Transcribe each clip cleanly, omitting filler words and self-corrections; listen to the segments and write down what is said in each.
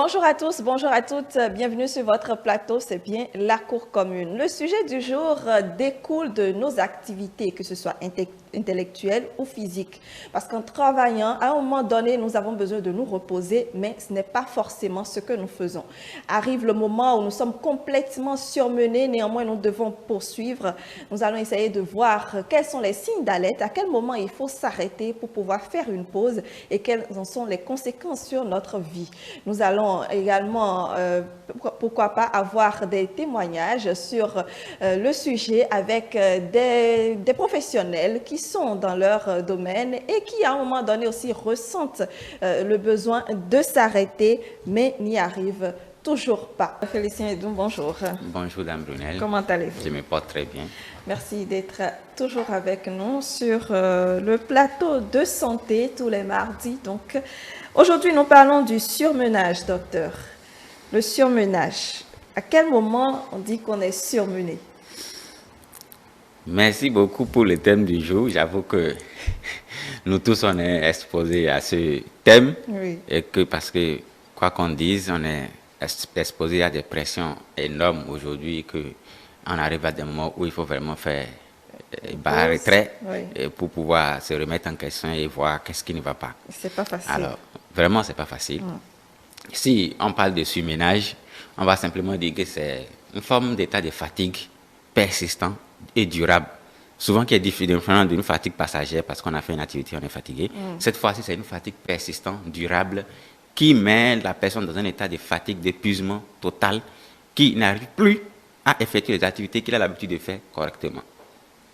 Bonjour à tous, bonjour à toutes, bienvenue sur votre plateau, c'est bien la cour commune. Le sujet du jour découle de nos activités, que ce soit intellectuelles ou physiques. Parce qu'en travaillant, à un moment donné, nous avons besoin de nous reposer, mais ce n'est pas forcément ce que nous faisons. Arrive le moment où nous sommes complètement surmenés, néanmoins nous devons poursuivre. Nous allons essayer de voir quels sont les signes d'alerte, à quel moment il faut s'arrêter pour pouvoir faire une pause et quelles en sont les conséquences sur notre vie. Nous allons également, pourquoi pas, avoir des témoignages sur le sujet avec des professionnels qui sont dans leur domaine et qui, à un moment donné aussi, ressentent le besoin de s'arrêter, mais n'y arrivent toujours pas. Félicien Edoum, bonjour. Bonjour, Dame Brunel. Comment allez-vous? Je me porte très bien. Merci d'être toujours avec nous sur le plateau de santé tous les mardis. Donc, aujourd'hui, nous parlons du surmenage, docteur. Le surmenage. À quel moment on dit qu'on est surmené? Merci beaucoup pour le thème du jour. J'avoue que nous tous, on est exposés à ce thème. Oui. Et que parce que, quoi qu'on dise, on est exposé à des pressions énormes aujourd'hui que on arrive à des moments où il faut vraiment faire retrait pour pouvoir se remettre en question et voir qu'est-ce qui ne va pas. C'est pas facile. Alors, vraiment, c'est pas facile. Si on parle de surménage, on va simplement dire que c'est une forme d'état de fatigue persistant et durable. Souvent qui est différent d'une fatigue passagère parce qu'on a fait une activité, on est fatigué. Cette fois-ci, c'est une fatigue persistante, durable, qui met la personne dans un état de fatigue, d'épuisement total, qui n'arrive plus à effectuer les activités qu'il a l'habitude de faire correctement.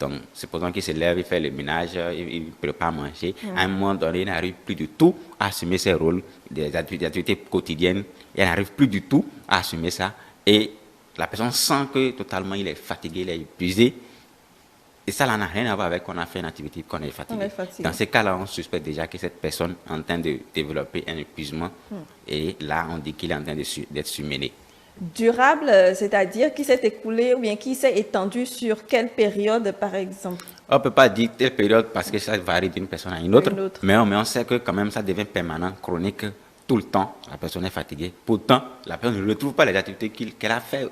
Donc, supposons qu'il se lève, il fait le ménage, il prépare à manger. À un moment donné, il n'arrive plus du tout à assumer ses rôles, des activités quotidiennes. Il n'arrive plus du tout à assumer ça. Et la personne sent que totalement il est fatigué, il est épuisé. Et ça n'a rien à voir avec qu'on a fait une activité, qu'on est fatigué. Dans ces cas-là, on suspecte déjà que cette personne est en train de développer un épuisement. Et là, on dit qu'il est en train d'être surmené. Durable, c'est-à-dire qui s'est écoulé ou bien qui s'est étendu sur quelle période, par exemple? On ne peut pas dire telle période parce que ça varie d'une personne à une autre. Mais on sait que quand même ça devient permanent, chronique, tout le temps. La personne est fatiguée. Pourtant, la personne ne retrouve pas les activités qu'elle a fait,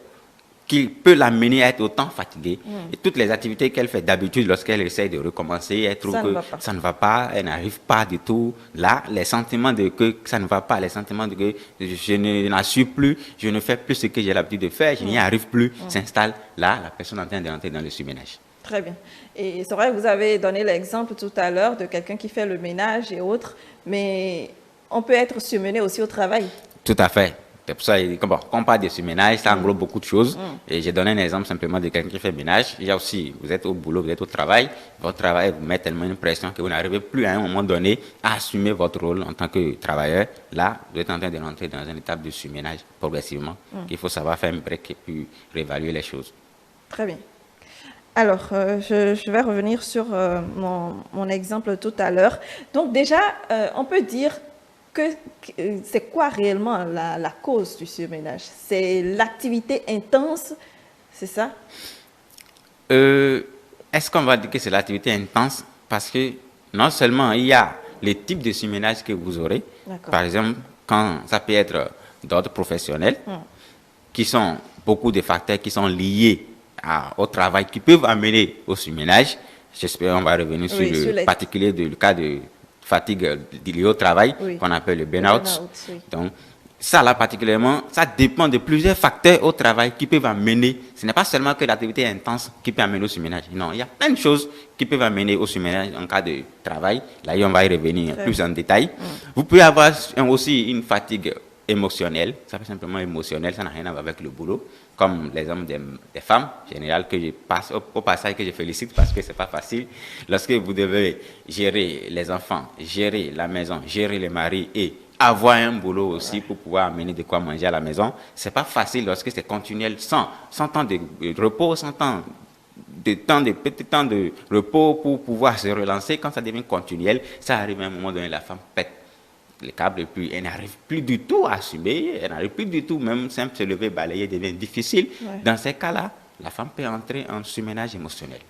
qui peut l'amener à être autant fatiguée. Et toutes les activités qu'elle fait d'habitude, lorsqu'elle essaie de recommencer, elle trouve que ça ne va pas, elle n'arrive pas du tout. Là, les sentiments de que ça ne va pas, les sentiments de que je n'assure plus, je ne fais plus ce que j'ai l'habitude de faire, je n'y arrive plus, s'installe. Là, la personne est en train d'entrer dans le surménage. Très bien. Et c'est vrai que vous avez donné l'exemple tout à l'heure de quelqu'un qui fait le ménage et autres, mais on peut être surmené aussi au travail. Tout à fait. C'est pour ça quand on parle de surménage, ça englobe beaucoup de choses. Et j'ai donné un exemple simplement de quelqu'un qui fait ménage. Il y a aussi, vous êtes au boulot, vous êtes au travail. Votre travail vous met tellement une pression que vous n'arrivez plus à un moment donné à assumer votre rôle en tant que travailleur. Là, vous êtes en train de rentrer dans une étape de surménage progressivement. Il faut savoir faire un break et puis réévaluer les choses. Très bien. Alors, je vais revenir sur mon exemple tout à l'heure. Donc déjà, on peut dire que c'est quoi réellement la cause du surménage? C'est l'activité intense, c'est ça? Est-ce qu'on va dire que c'est l'activité intense? Parce que non seulement il y a les types de surménage que vous aurez, par exemple, quand ça peut être d'ordre professionnel, qui sont beaucoup de facteurs qui sont liés au travail, qui peuvent amener au surménage. J'espère qu'on va revenir sur le particulier du cas de fatigue liée au travail, qu'on appelle le burn-out. Donc, ça là particulièrement, ça dépend de plusieurs facteurs au travail qui peuvent amener, ce n'est pas seulement que l'activité intense qui peut amener au surménage. Non, il y a plein de choses qui peuvent amener au surménage en cas de travail. Là, on va y revenir plus en détail. Vous pouvez avoir aussi une fatigue émotionnelle, ça fait simplement émotionnel, ça n'a rien à voir avec le boulot, comme les hommes des femmes, en général, que je passe au passage, que je félicite parce que c'est pas facile. Lorsque vous devez gérer les enfants, gérer la maison, gérer les maris et avoir un boulot aussi pour pouvoir amener de quoi manger à la maison, c'est pas facile lorsque c'est continuel, sans temps de repos, sans temps de petit temps de repos pour pouvoir se relancer. Quand ça devient continuel, ça arrive à un moment donné, la femme pète les câbles et puis elle n'arrive plus du tout à assumer, elle n'arrive plus du tout, même simple se lever, balayer devient difficile. Dans ces cas-là, la femme peut entrer en surménage émotionnel.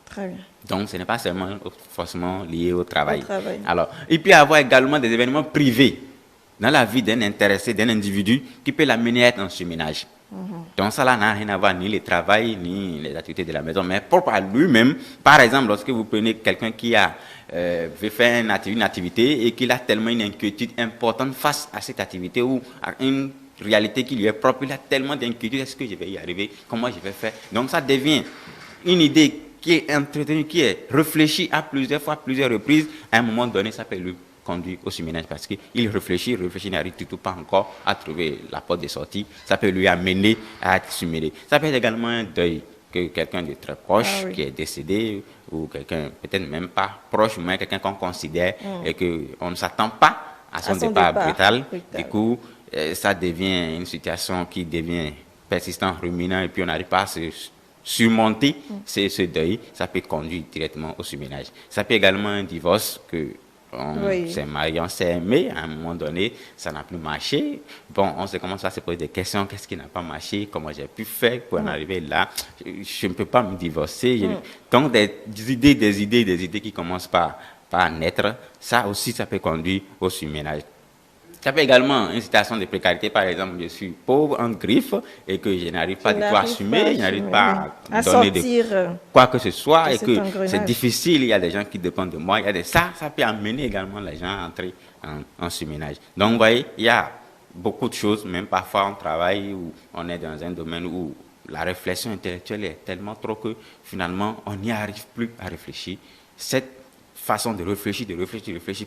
Très bien. Donc, ce n'est pas seulement forcément lié au travail. Alors, il peut y avoir également des événements privés dans la vie d'un intéressé, d'un individu qui peut l'amener à être en surménage. Donc ça n'a rien à voir ni le travail, ni les activités de la maison, mais propre à lui-même. Par exemple, lorsque vous prenez quelqu'un qui veut faire une activité et qu'il a tellement une inquiétude importante face à cette activité ou à une réalité qui lui est propre, il a tellement d'inquiétude, est-ce que je vais y arriver, comment je vais faire. Donc ça devient une idée qui est entretenue, qui est réfléchie à plusieurs fois, plusieurs reprises. À un moment donné, ça peut lui conduire au surménage parce qu'il réfléchit, n'arrive tout pas encore à trouver la porte de sortie. Ça peut lui amener à être surménagé. Ça peut être également un deuil, que quelqu'un de très proche qui est décédé ou quelqu'un peut-être même pas proche, mais quelqu'un qu'on considère et qu'on ne s'attend pas à son départ brutal. Du coup, ça devient une situation qui devient persistante, ruminant et puis on n'arrive pas à se surmonter ce deuil. Ça peut conduire directement au surménage. Ça peut également un divorce que on s'est marié, on s'est aimé, à un moment donné, ça n'a plus marché. Bon, on se commence à se poser des questions, qu'est-ce qui n'a pas marché, comment j'ai pu faire pour en arriver là, je ne peux pas me divorcer. Donc, des idées qui commencent par naître, ça aussi, ça peut conduire au surménage. Ça peut également une situation de précarité, par exemple, je suis pauvre, en griffe, et que je n'arrive pas du tout à assumer, je n'arrive pas à donner de quoi que ce soit, et que c'est difficile, il y a des gens qui dépendent de moi, ça peut amener également les gens à entrer en surménage. Donc, vous voyez, il y a beaucoup de choses, même parfois on travaille ou on est dans un domaine où la réflexion intellectuelle est tellement trop que finalement, on n'y arrive plus à réfléchir. Cette façon de réfléchir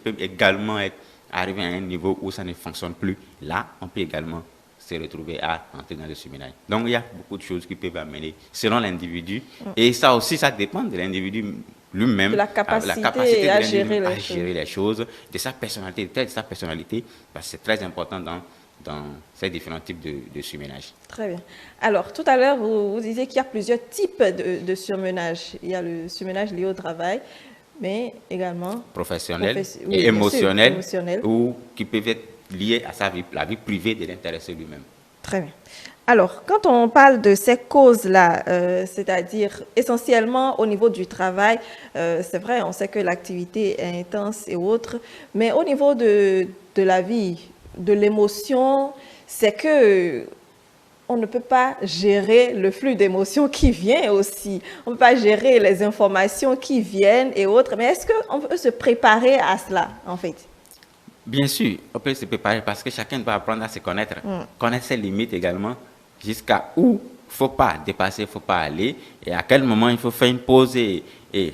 peut également être arriver à un niveau où ça ne fonctionne plus. Là, on peut également se retrouver à entrer dans le surménage. Donc, il y a beaucoup de choses qui peuvent amener selon l'individu. Et ça aussi, ça dépend de l'individu lui-même. De la capacité à gérer les choses, de sa personnalité, parce que c'est très important dans ces différents types de surménage. Très bien. Alors, tout à l'heure, vous disiez qu'il y a plusieurs types de surménage. Il y a le surménage lié au travail, mais également professionnel et émotionnel, ou qui peuvent être liés à la vie privée de l'intéressé lui-même. Très bien. Alors, quand on parle de ces causes-là, c'est-à-dire essentiellement au niveau du travail, c'est vrai, on sait que l'activité est intense et autres, mais au niveau de la vie, de l'émotion, c'est que on ne peut pas gérer le flux d'émotions qui vient aussi. On ne peut pas gérer les informations qui viennent et autres. Mais est-ce qu'on peut se préparer à cela, en fait? Bien sûr, on peut se préparer parce que chacun doit apprendre à se connaître. Connaître ses limites également, jusqu'à où il ne faut pas dépasser, il ne faut pas aller, et à quel moment il faut faire une pause et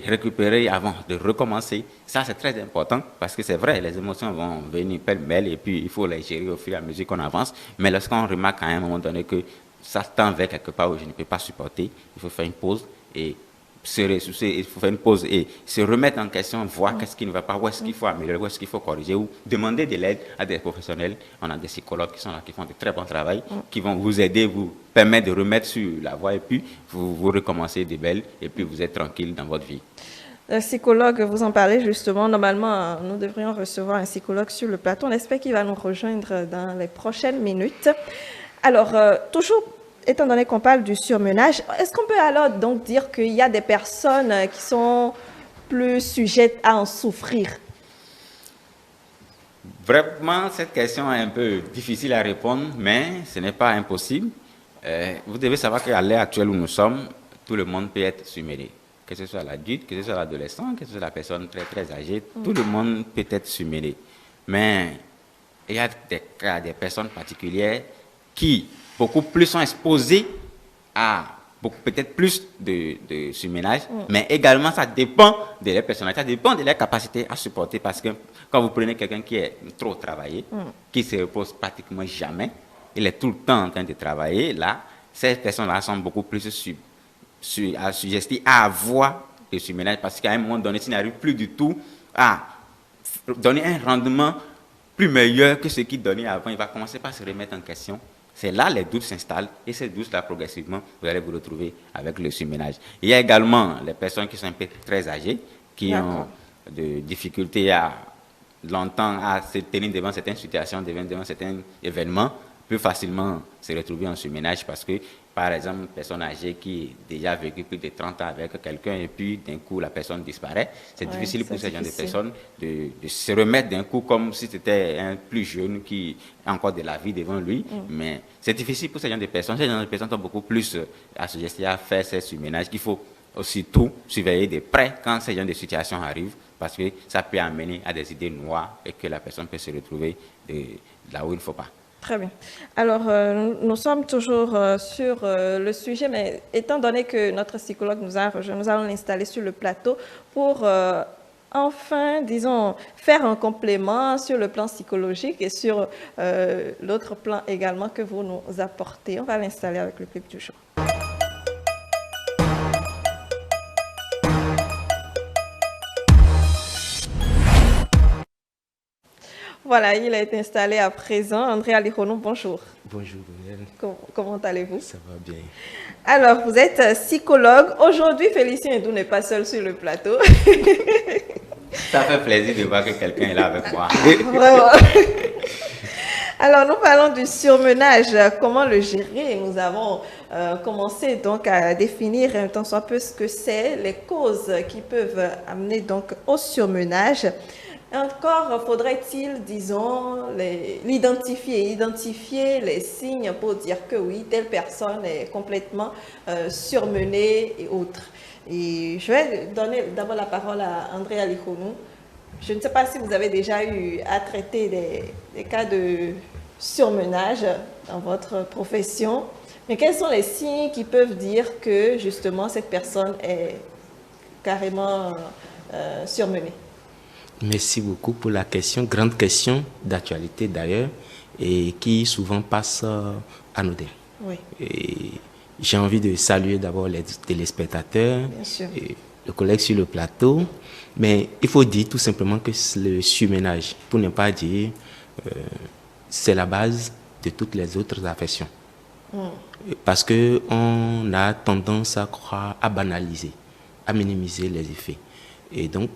récupérer avant de recommencer. Ça, c'est très important parce que c'est vrai, les émotions vont venir pêle-mêle et puis il faut les gérer au fur et à mesure qu'on avance. Mais lorsqu'on remarque à un moment donné que ça tend vers quelque part où je ne peux pas supporter, il faut faire une pause et se ressourcer, il faut faire une pause et se remettre en question, voir qu'est-ce qui ne va pas, où est-ce qu'il faut améliorer, où est-ce qu'il faut corriger, ou demander de l'aide à des professionnels. On a des psychologues qui sont là, qui font de très bon travail, qui vont vous aider, vous permettre de remettre sur la voie et puis vous recommencez de belles et puis vous êtes tranquille dans votre vie. Le psychologue, vous en parlez justement. Normalement, nous devrions recevoir un psychologue sur le plateau. On espère qu'il va nous rejoindre dans les prochaines minutes. Alors, toujours étant donné qu'on parle du surmenage, est-ce qu'on peut alors donc dire qu'il y a des personnes qui sont plus sujettes à en souffrir? Vraiment, cette question est un peu difficile à répondre, mais ce n'est pas impossible. Vous devez savoir qu'à l'heure actuelle où nous sommes, tout le monde peut être surmenagé. Que ce soit l'adulte, que ce soit l'adolescent, que ce soit la personne très, très âgée, tout le monde peut être surmenagé. Mais il y a des cas, des personnes particulières qui beaucoup plus sont exposées à peut-être plus de surménage, mais également ça dépend de leur personnalité, ça dépend de leur capacité à supporter, parce que quand vous prenez quelqu'un qui est trop travaillé, qui se repose pratiquement jamais, il est tout le temps en train de travailler, là, ces personnes-là sont beaucoup plus suggestives à avoir des surménages, parce qu'à un moment donné, s'ils n'arrivent plus du tout à donner un rendement plus meilleur que ce qu'il donnait avant, il va commencer par se remettre en question. C'est là les doutes s'installent et ces doutes-là, progressivement, vous allez vous retrouver avec le surménage. Il y a également les personnes qui sont un peu très âgées, qui ont des difficultés à longtemps à se tenir devant certaines situations, devant certains événements, peuvent facilement se retrouver en surménage parce que par exemple, une personne âgée qui a déjà vécu plus de 30 ans avec quelqu'un et puis d'un coup la personne disparaît, c'est difficile pour ces gens de personnes de se remettre d'un coup comme si c'était un plus jeune qui a encore de la vie devant lui. Mais c'est difficile pour ces gens de personnes. Ces gens de personnes sont beaucoup plus associés à faire ces surménages qu'il faut aussi tout surveiller de près quand ces genres de situations arrivent parce que ça peut amener à des idées noires et que la personne peut se retrouver là où il ne faut pas. Très bien. Alors, nous sommes toujours sur le sujet, mais étant donné que notre psychologue nous a rejoint, nous allons l'installer sur le plateau pour enfin, disons, faire un complément sur le plan psychologique et sur l'autre plan également que vous nous apportez. On va l'installer avec le clip du jour. Voilà, il a été installé à présent. André Alironou, bonjour. Bonjour, Daniel. Comment allez-vous? Ça va bien. Alors, vous êtes psychologue. Aujourd'hui, Félicien Edou n'est pas seul sur le plateau. Ça fait plaisir de voir que quelqu'un est là avec moi. Vraiment. Alors, nous parlons du surmenage. Comment le gérer? Nous avons commencé donc à définir un tant soit peu ce que c'est, les causes qui peuvent amener donc au surmenage. Encore faudrait-il, disons, identifier les signes pour dire que oui, telle personne est complètement surmenée et autres. Et je vais donner d'abord la parole à André Alironou. Je ne sais pas si vous avez déjà eu à traiter des cas de surmenage dans votre profession, mais quels sont les signes qui peuvent dire que justement cette personne est carrément surmenée? Merci beaucoup pour la question, grande question d'actualité d'ailleurs, et qui souvent passe anodin. Oui. J'ai envie de saluer d'abord les téléspectateurs, et le collègue sur le plateau, mais il faut dire tout simplement que le surmenage, pour ne pas dire, c'est la base de toutes les autres affections. Parce qu'on a tendance à croire, à banaliser, à minimiser les effets. Et donc,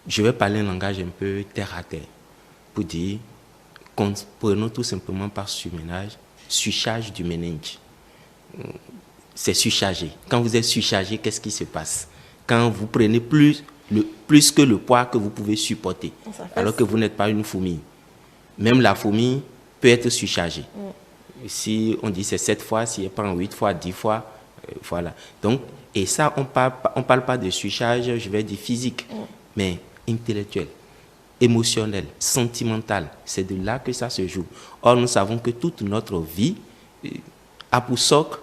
je vais parler un langage un peu terre à terre pour dire, prenons tout simplement par surmenage, surcharge du méninge. C'est surchargé. Quand vous êtes surchargé, qu'est-ce qui se passe? Quand vous prenez plus que le poids que vous pouvez supporter, alors que vous n'êtes pas une fourmi. Même la fourmi peut être surchargée. Si on dit c'est 7 fois, si elle prend 8 fois, 10 fois, voilà. Donc, et ça, on parle pas de surcharge, je vais dire physique, mais intellectuel, émotionnel, sentimental. C'est de là que ça se joue. Or, nous savons que toute notre vie a pour socle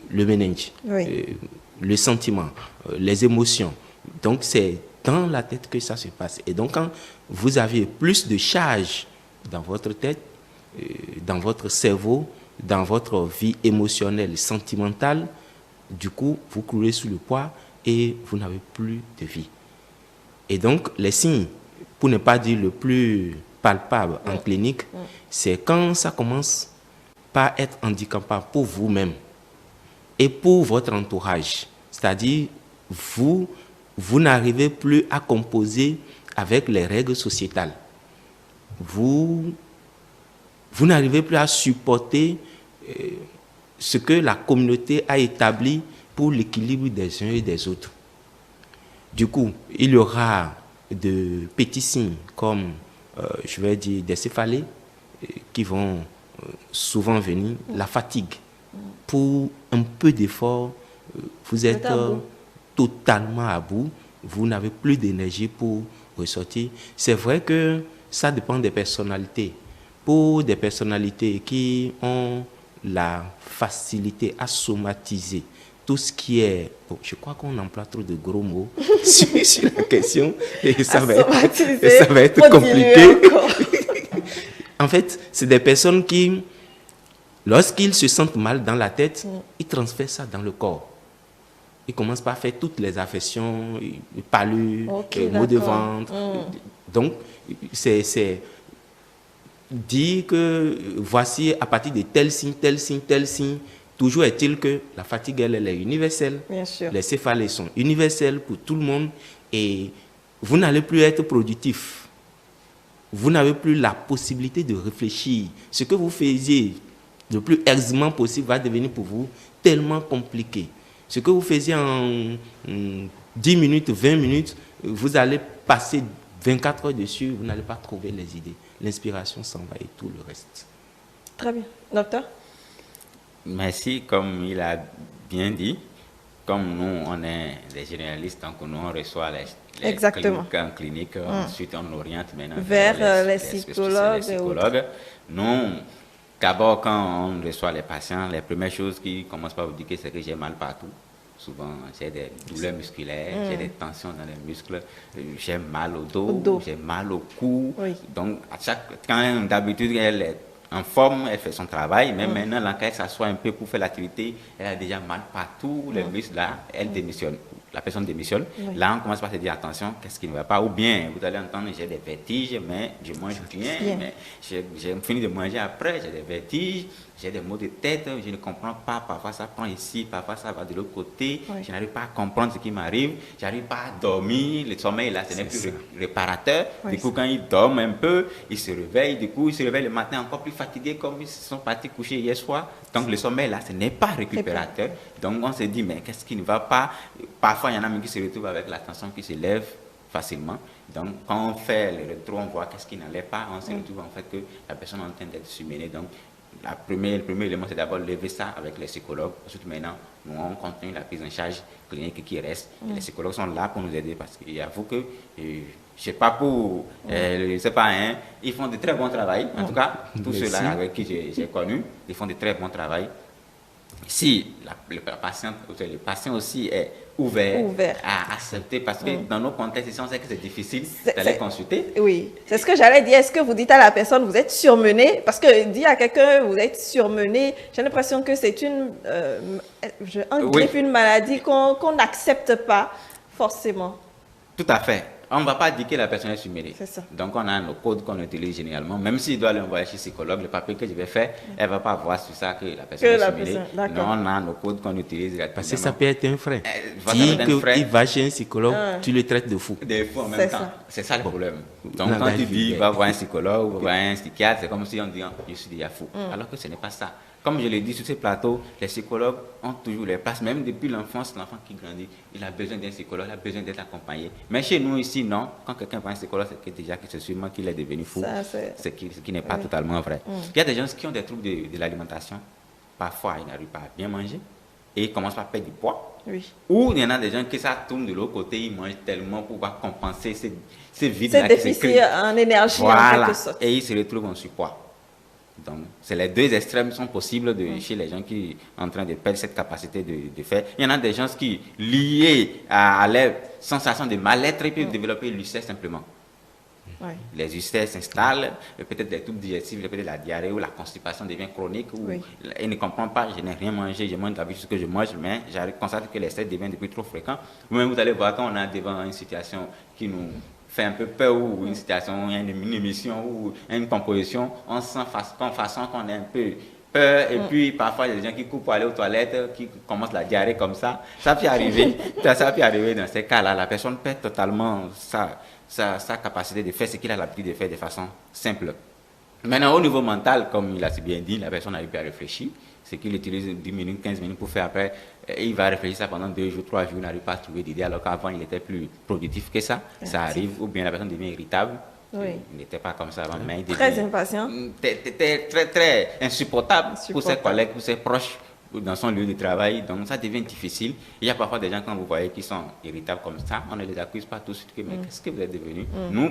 le méninge, le sentiment, les émotions. Donc, c'est dans la tête que ça se passe. Et donc, quand vous avez plus de charge dans votre tête, dans votre cerveau, dans votre vie émotionnelle, sentimentale, du coup, vous coulez sous le poids et vous n'avez plus de vie. Et donc, les signes, pour ne pas dire le plus palpable en clinique, c'est quand ça commence par être handicapant pour vous-même et pour votre entourage. C'est-à-dire, vous n'arrivez plus à composer avec les règles sociétales. Vous n'arrivez plus à supporter ce que la communauté a établi pour l'équilibre des uns et des autres. Du coup, il y aura de petits signes comme, je vais dire, des céphalées qui vont souvent venir, la fatigue. Pour un peu d'effort, vous êtes totalement à bout, vous n'avez plus d'énergie pour ressortir. C'est vrai que ça dépend des personnalités. Pour des personnalités qui ont la facilité à somatiser tout ce qui est... Bon, je crois qu'on emploie trop de gros mots sur la question et ça va être compliqué. En fait, c'est des personnes qui, lorsqu'ils se sentent mal dans la tête, ils transfèrent ça dans le corps. Ils commencent par faire toutes les affections, palures, maux de ventre. Donc, c'est dire que voici à partir de tel signe, tel signe, tel signe. Toujours est-il que la fatigue, elle est universelle. Bien sûr. Les céphalées sont universelles pour tout le monde et vous n'allez plus être productif. Vous n'avez plus la possibilité de réfléchir. Ce que vous faisiez le plus aisément possible va devenir pour vous tellement compliqué. Ce que vous faisiez en 10 minutes, 20 minutes, vous allez passer 24 heures dessus, vous n'allez pas trouver les idées. L'inspiration s'en va et tout le reste. Très bien. Docteur? Merci, comme il a bien dit, comme nous, on est des généralistes, donc nous, on reçoit les cliniques en clinique, ensuite on oriente maintenant vers les psychologues. Nous, d'abord, quand on reçoit les patients, les premières choses qui commencent par vous dire, c'est que j'ai mal partout. Souvent, j'ai des douleurs musculaires, j'ai des tensions dans les muscles, j'ai mal au dos. J'ai mal au cou. Oui. Donc, quand d'habitude, elle est en forme, elle fait son travail, mais maintenant, quand elle s'assoit un peu pour faire l'activité, elle a déjà mal partout, les muscles, là, elle démissionne. La personne démissionne. Oui. Là, on commence par se dire, attention, qu'est-ce qui ne va pas? Ou bien, vous allez entendre, j'ai des vertiges, mais je mange rien. Mais j'ai fini de manger après, j'ai des vertiges, j'ai des maux de tête, je ne comprends pas. Parfois, ça prend ici, parfois, ça va de l'autre côté. Oui. Je n'arrive pas à comprendre ce qui m'arrive. Je n'arrive pas à dormir. Le sommeil, là, ce n'est plus réparateur. Oui. Du coup, quand ils dorment un peu, ils se réveillent. Du coup, ils se réveillent le matin encore plus fatigués, comme ils se sont partis coucher hier soir. Donc, le sommeil, là, ce n'est pas récupérateur. Donc, on se dit, mais qu'est-ce qui ne va pas? Parfois, il y en a même qui se retrouvent avec la tension qui se lève facilement. Donc, quand on fait le rétro, on voit qu'est-ce qui n'allait pas. On se retrouve en fait que la personne est en train d'être surmenée. Donc, le premier élément, c'est d'abord lever ça avec les psychologues. Ensuite, maintenant, nous, on continue la prise en charge clinique qui reste. Et les psychologues sont là pour nous aider parce qu'il avoue que, je ne sais pas pour, je sais pas, hein, ils font de très bons travail. En tout cas, tous ceux-là avec qui j'ai connu, ils font de très bons travail. Si le patient aussi est ouvert à accepter, parce que dans nos contextes ici, on sait que c'est difficile d'aller consulter. Oui, c'est ce que j'allais dire. Est-ce que vous dites à la personne, vous êtes surmené? Parce que dire à quelqu'un, vous êtes surmené, j'ai l'impression que c'est une maladie qu'on n'accepte pas forcément. Tout à fait. On ne va pas dire que la personne est surmenée. Donc, on a nos codes qu'on utilise généralement. Même s'il doit l'envoyer chez le psychologue, le papier que je vais faire, elle ne va pas voir sur ça que la personne est surmenée. Non, on a nos codes qu'on utilise. Parce que ça peut être un frein. Dis qu'il va chez un psychologue, tu le traites de fou. De fou en même temps. C'est ça le problème. Donc, quand tu dis va voir un psychologue, va voir un psychiatre, c'est comme si on dit je suis déjà fou. Alors que ce n'est pas ça. Comme je l'ai dit sur ces plateaux, les psychologues ont toujours les places, même depuis l'enfance, l'enfant qui grandit, il a besoin d'un psychologue, il a besoin d'être accompagné. Mais chez nous ici, non. Quand quelqu'un voit un psychologue, c'est que déjà que c'est sûrement qu'il est devenu fou, ce qui n'est pas totalement vrai. Il y a des gens qui ont des troubles de l'alimentation. Parfois, ils n'arrivent pas à bien manger et ils commencent par perdre du poids. Oui. Ou il y en a des gens qui ça tourne de l'autre côté, ils mangent tellement pour pouvoir compenser ces vides-là. C'est déficit en énergie, voilà, en quelque sorte. Et ils se retrouvent en surpoids. Donc, c'est les deux extrêmes sont possibles chez les gens qui sont en train de perdre cette capacité de faire. Il y en a des gens qui, liés à leur sensation de mal-être, peuvent développer l'ulcère simplement. Oui. Les ulcères s'installent, peut-être des troubles digestifs, peut-être la diarrhée ou la constipation devient chronique, ou ils ne comprennent pas, je n'ai rien mangé, je mange d'habitude ce que je mange, mais j'arrive constate que les stress deviennent de plus trop fréquents. Vous-même, vous allez voir quand on est devant une situation qui nous fait un peu peur ou une situation, une émission ou une composition, on sent façon qu'on ait un peu peur et puis parfois il y a des gens qui courent pour aller aux toilettes, qui commencent la diarrhée comme ça. Ça peut arriver, dans ces cas-là, la personne perd totalement sa capacité de faire ce qu'il a l'habitude de faire de façon simple. Maintenant, au niveau mental, comme il a si bien dit, la personne n'arrive pas à réfléchir. C'est qu'il utilise 10 minutes, 15 minutes pour faire après. Et il va réfléchir ça pendant 2 jours, 3 jours, il n'arrive pas à trouver d'idée, alors qu'avant, il était plus productif que ça. Ça arrive, ou bien la personne devient irritable. Oui. Il n'était pas comme ça avant, mais il devient très impatient. Très, très insupportable pour ses collègues, pour ses proches, dans son lieu de travail. Donc, ça devient difficile. Il y a parfois des gens, quand vous voyez, qui sont irritables comme ça, on ne les accuse pas tout de suite. Mais qu'est-ce que vous êtes devenu?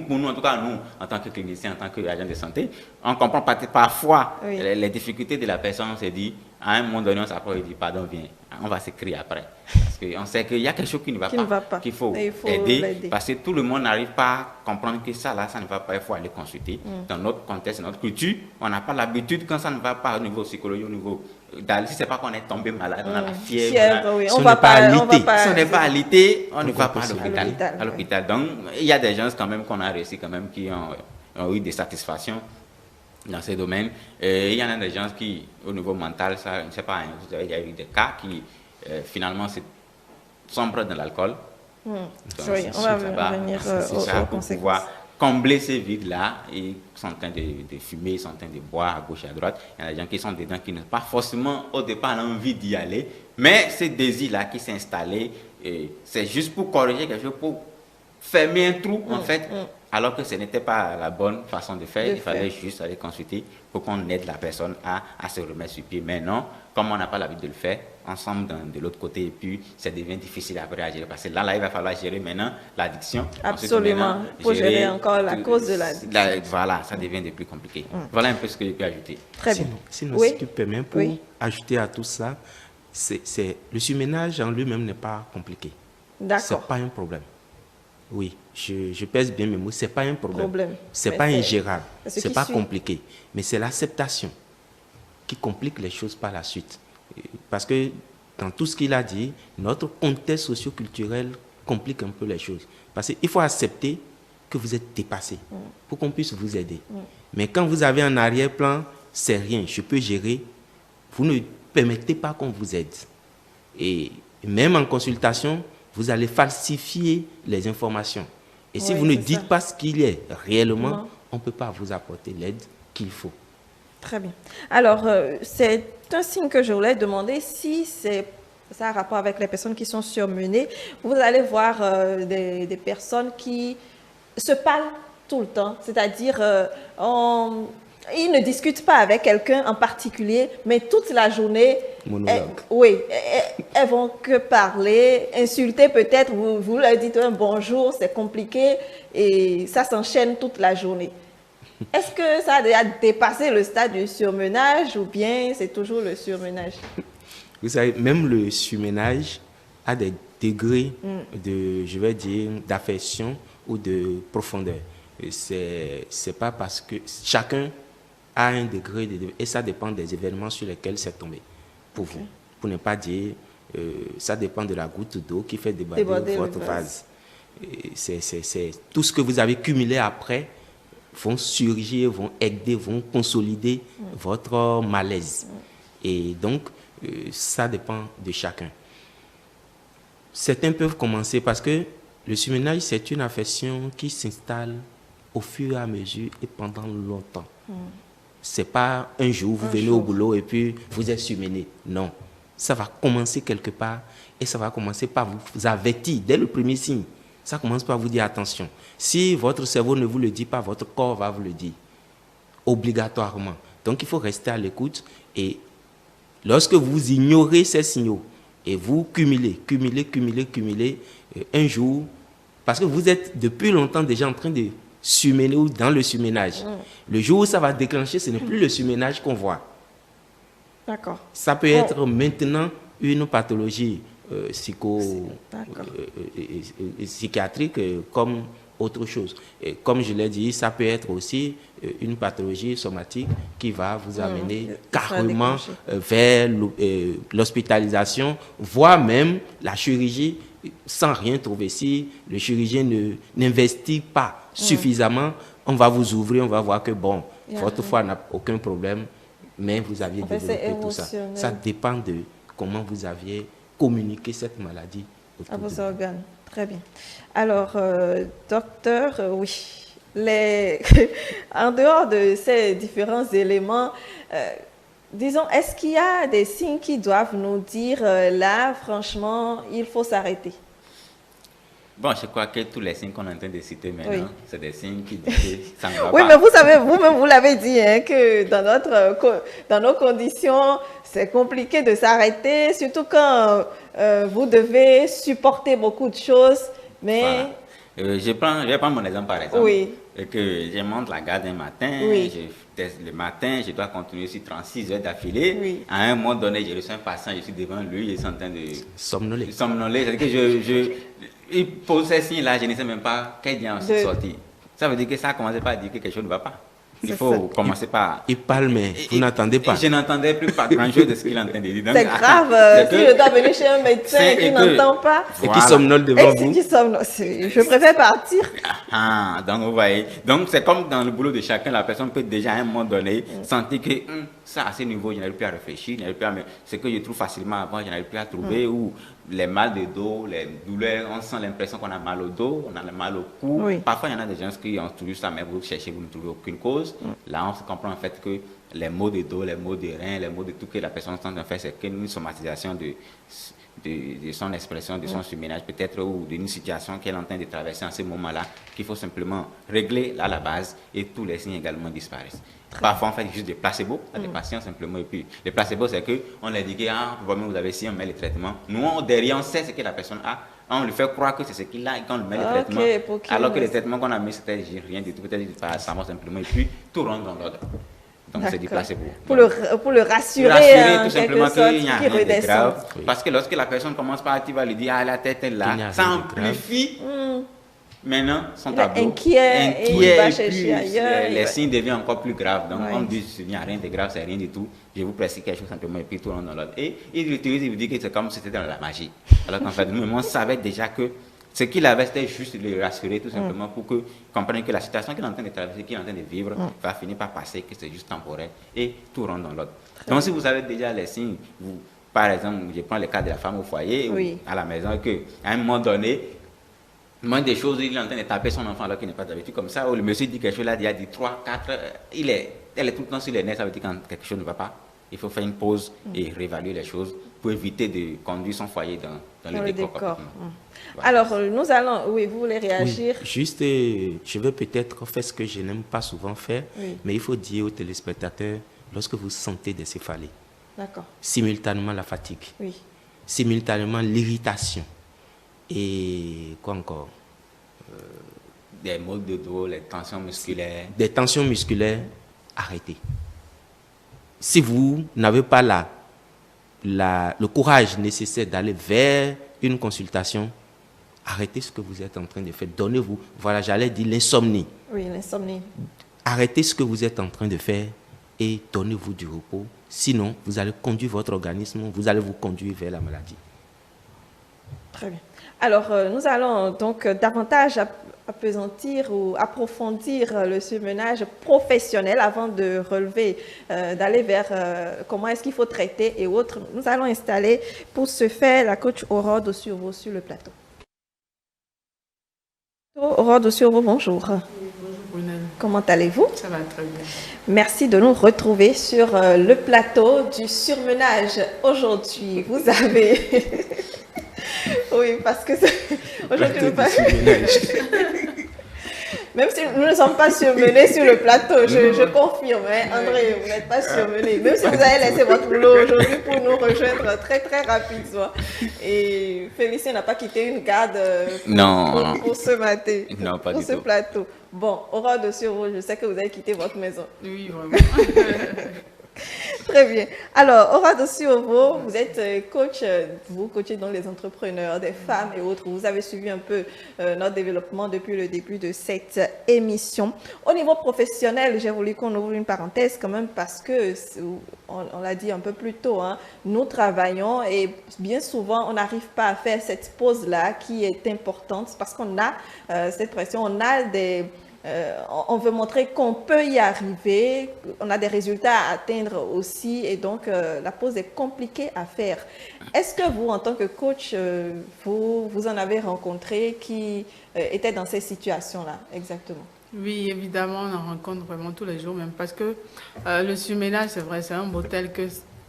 Pour nous, en tout cas, nous, en tant que cliniciens, en tant qu'agents de santé, on comprend parfois les difficultés de la personne. On se dit, à un moment donné, on s'approche et dit, pardon, viens, on va s'écrire après. Parce qu'on sait qu'il y a quelque chose qui ne va pas, qu'il faut aider. Parce que tout le monde n'arrive pas à comprendre que ça, là, ça ne va pas. Il faut aller consulter. Dans notre contexte, notre culture, on n'a pas l'habitude, quand ça ne va pas au niveau psychologique, au niveau si c'est pas qu'on est tombé malade, on a la fièvre, on ne va pas alité. Si on n'est pas alité, on ne va pas à l'hôpital. Donc, il y a des gens quand même qu'on a réussi quand même qui ont eu des satisfactions dans ces domaines. Et il y en a des gens qui, au niveau mental, ça, je ne sais pas, vous avez déjà eu des cas qui finalement sombrent dans l'alcool. Oui, on va revenir aux pour pouvoir combler ces vides-là. Ils sont en train de fumer, ils sont en train de boire à gauche et à droite. Il y a des gens qui sont dedans qui n'ont pas forcément au départ l'envie d'y aller. Mais ce désir-là qui s'est installé, c'est juste pour corriger quelque chose, pour fermer un trou en fait. Alors que ce n'était pas la bonne façon de faire. Il fallait juste aller consulter pour qu'on aide la personne à se remettre sur pied. Mais non, comme on n'a pas l'habitude de le faire, ensemble de l'autre côté, et puis ça devient difficile après à gérer. Parce que là, il va falloir gérer maintenant l'addiction. Absolument. Il faut gérer encore la cause de l'addiction. Voilà, ça devient de plus compliqué. Voilà un peu ce que je peux ajouter. Très bien. Sinon, si tu permets, pour ajouter à tout ça, le surménage en lui-même n'est pas compliqué. D'accord. Ce n'est pas un problème. Oui, je pèse bien mes mots, ce n'est pas un problème. Ce n'est pas ingérable, ce n'est pas compliqué. Mais c'est l'acceptation qui complique les choses par la suite. Parce que dans tout ce qu'il a dit, notre contexte socio-culturel complique un peu les choses. Parce qu'il faut accepter que vous êtes dépassé pour qu'on puisse vous aider. Mais quand vous avez un arrière-plan, c'est rien, je peux gérer. Vous ne permettez pas qu'on vous aide. Et même en consultation, vous allez falsifier les informations. Et si vous ne dites pas ce qu'il est réellement, on ne peut pas vous apporter l'aide qu'il faut. Très bien. Alors, c'est un signe que je voulais demander si ça a un rapport avec les personnes qui sont surmenées. Vous allez voir des personnes qui se parlent tout le temps, c'est-à-dire ils ne discutent pas avec quelqu'un en particulier, mais toute la journée, elles vont que parler, insulter peut-être, vous leur dites un bonjour, c'est compliqué, et ça s'enchaîne toute la journée. Est-ce que ça a déjà dépassé le stade du surmenage ou bien c'est toujours le surmenage? Vous savez, même le surmenage a des degrés je vais dire, d'affection ou de profondeur. C'est pas parce que chacun a un degré, et ça dépend des événements sur lesquels c'est tombé. Pour vous, pour ne pas dire, ça dépend de la goutte d'eau qui fait déborder votre vase. C'est tout ce que vous avez cumulé après vont surgir, vont aider, vont consolider votre malaise. Et donc, ça dépend de chacun. Certains peuvent commencer parce que le surmenage, c'est une affection qui s'installe au fur et à mesure et pendant longtemps. C'est pas un jour, vous venez au boulot et puis vous êtes surmené. Non. Ça va commencer quelque part et ça va commencer par vous avertir dès le premier signe. Ça commence par vous dire attention. Si votre cerveau ne vous le dit pas, votre corps va vous le dire. Obligatoirement. Donc il faut rester à l'écoute et lorsque vous ignorez ces signaux et vous cumulez, un jour, parce que vous êtes depuis longtemps déjà en train de surmener ou dans le surménage. Le jour où ça va déclencher, ce n'est plus le surménage qu'on voit. D'accord. Ça peut être maintenant une pathologie psychiatrique comme autre chose. Et comme je l'ai dit, ça peut être aussi une pathologie somatique qui va vous amener carrément vers l'hospitalisation, voire même la chirurgie sans rien trouver. Si le chirurgien n'investit pas suffisamment, on va vous ouvrir, on va voir que bon, votre foie n'a aucun problème, mais vous aviez développé tout ça. Ça dépend de comment vous aviez communiqué cette maladie à vos organes. Très bien. Alors, docteur, oui, en dehors de ces différents éléments, disons, est-ce qu'il y a des signes qui doivent nous dire, là, franchement, il faut s'arrêter? Bon, je crois que tous les signes qu'on est en train de citer maintenant, c'est des signes qui disent que ça ne va pas. Oui, mais vous savez, vous-même, vous l'avez dit, hein, que dans nos conditions, c'est compliqué de s'arrêter, surtout quand vous devez supporter beaucoup de choses. Mais voilà. Je vais prendre mon exemple par exemple. Oui. Et que je monte la garde un matin, je teste le matin, je dois continuer sur 36 heures d'affilée. Oui. À un moment donné, je reçois un patient, je suis devant lui, il est en train de somnoler. C'est-à-dire que il pose ces signes-là, je ne sais même pas quel dia en sortir. Ça veut dire que ça a commencé par dire que quelque chose ne va pas. Il faut commencer par... Il parle, mais vous n'entendez pas. Je n'entendais plus pas grand-chose de ce qu'il entend de dire. C'est grave, si je dois venir chez un médecin et qu'il n'entend pas... Et qui somnole devant vous. Je préfère partir. Donc, vous voyez. Donc, c'est comme dans le boulot de chacun, la personne peut déjà à un moment donné sentir que ça, à ce niveau, je n'arrive plus à réfléchir, ce que je trouve facilement avant, je n'arrive plus à trouver, ou les mal de dos, les douleurs, on sent l'impression qu'on a mal au dos, on a mal au cou. Oui. Parfois, il y en a des gens qui ont toujours ça, mais vous cherchez, vous ne trouvez aucune cause. Là, on se comprend en fait que les maux de dos, les maux de reins, les maux de tout que la personne est en train de faire, c'est qu'une somatisation de son expression, de son surménage peut-être, ou d'une situation qu'elle est en train de traverser en ce moment-là, qu'il faut simplement régler à la base et tous les signes également disparaissent. Parfois, on fait juste des placebos à des patients simplement. Et puis, les placebos, c'est qu'on leur dit que vous avez si on met le traitement. Nous, derrière, on sait ce que la personne a. On lui fait croire que c'est ce qu'il a et quand on lui met le traitement. Alors que le traitement qu'on a mis, c'était rien du tout. Peut-être du paracétamol simplement. Et puis, tout rentre dans l'ordre. Donc, c'est du placebo. Pour le rassurer, tout simplement qu'il n'y a rien de grave. Oui. Parce que lorsque la personne commence par, tu vas lui dire, la tête est là, ça amplifie. Maintenant, son tableau inquiet et il va chercher ailleurs. Les signes deviennent encore plus graves. Donc, on dit, il n'y a rien de grave, c'est rien du tout. Je vous prescris quelque chose simplement et puis tout rentre dans l'ordre. Et il utilise, il vous dit que c'est comme si c'était dans la magie. Alors qu'en fait, nous, on savait déjà que ce qu'il avait, c'était juste de le rassurer tout simplement pour que comprenne que la situation qu'il est en train de traverser, qu'il est en train de vivre, va finir par passer, que c'est juste temporaire et tout rentre dans l'ordre. Donc, si vous avez déjà les signes, vous, par exemple, je prends le cas de la femme au foyer ou à la maison, qu'à un moment donné, moins des choses, il est en train de taper son enfant alors qu'il n'est pas d'habitude comme ça, ou le monsieur dit quelque chose là, il a dit 3, 4, elle est tout le temps sur les nerfs, ça veut dire quand quelque chose ne va pas, il faut faire une pause et réévaluer les choses pour éviter de conduire son foyer dans le décor. Voilà. Alors, nous allons, vous voulez réagir? Oui, juste, je vais peut-être faire ce que je n'aime pas souvent faire, mais il faut dire aux téléspectateurs, lorsque vous sentez des céphalées, simultanément la fatigue, simultanément l'irritation, et quoi encore? Des maux de dos, les tensions musculaires. Des tensions musculaires, arrêtez. Si vous n'avez pas le courage nécessaire d'aller vers une consultation, arrêtez ce que vous êtes en train de faire. Donnez-vous, voilà, j'allais dire l'insomnie. Oui, l'insomnie. Arrêtez ce que vous êtes en train de faire et donnez-vous du repos. Sinon, vous allez conduire votre organisme, vous allez vous conduire vers la maladie. Très bien. Alors, nous allons donc davantage appesantir ou approfondir le surmenage professionnel avant de relever, d'aller vers comment est-ce qu'il faut traiter et autres. Nous allons installer pour ce faire la coach Aurore Dossio-Urvo sur le plateau. Aurore Dossio-Urvo, bonjour. Bonjour Brunel. Comment allez-vous? Ça va très bien. Merci de nous retrouver sur le plateau du surmenage. Aujourd'hui, vous avez... Oui, parce que aujourd'hui, même si nous ne sommes pas surmenés sur le plateau, je confirme, hein, André, vous n'êtes pas surmenés. Même si vous avez laissé votre boulot aujourd'hui pour nous rejoindre très très rapidement. Et Félicien n'a pas quitté une garde pour ce matin, non, pas pour du ce tout. Plateau. Bon, Aurore Dossio-Urvo, je sais que vous avez quitté votre maison. Oui, vraiment. Très bien. Alors, Aurore Dossio-Urvo, vous êtes coach, vous coachez dans les entrepreneurs, des femmes et autres. Vous avez suivi un peu notre développement depuis le début de cette émission. Au niveau professionnel, j'ai voulu qu'on ouvre une parenthèse quand même parce que, on l'a dit un peu plus tôt, hein, nous travaillons et bien souvent, on n'arrive pas à faire cette pause-là qui est importante parce qu'on a cette pression, on a des... on veut montrer qu'on peut y arriver, on a des résultats à atteindre aussi et donc la pause est compliquée à faire. Est-ce que vous, en tant que coach, vous en avez rencontré qui étaient dans ces situations-là exactement? Oui, évidemment, on en rencontre vraiment tous les jours même parce que le surménage, c'est vrai, c'est un mot tel que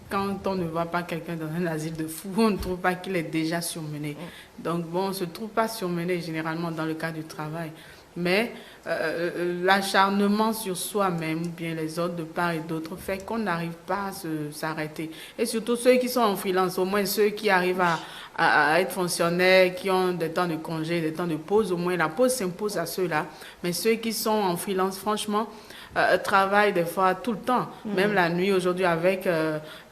quand on ne voit pas quelqu'un dans un asile de fous, on ne trouve pas qu'il est déjà surmené. Donc bon, on ne se trouve pas surmené généralement dans le cas du travail. Mais l'acharnement sur soi-même, bien les autres de part et d'autre, fait qu'on n'arrive pas à s'arrêter. Et surtout ceux qui sont en freelance, au moins ceux qui arrivent à être fonctionnaires, qui ont des temps de congé, des temps de pause, au moins la pause s'impose à ceux-là. Mais ceux qui sont en freelance, franchement, travaillent des fois tout le temps, même la nuit. Aujourd'hui avec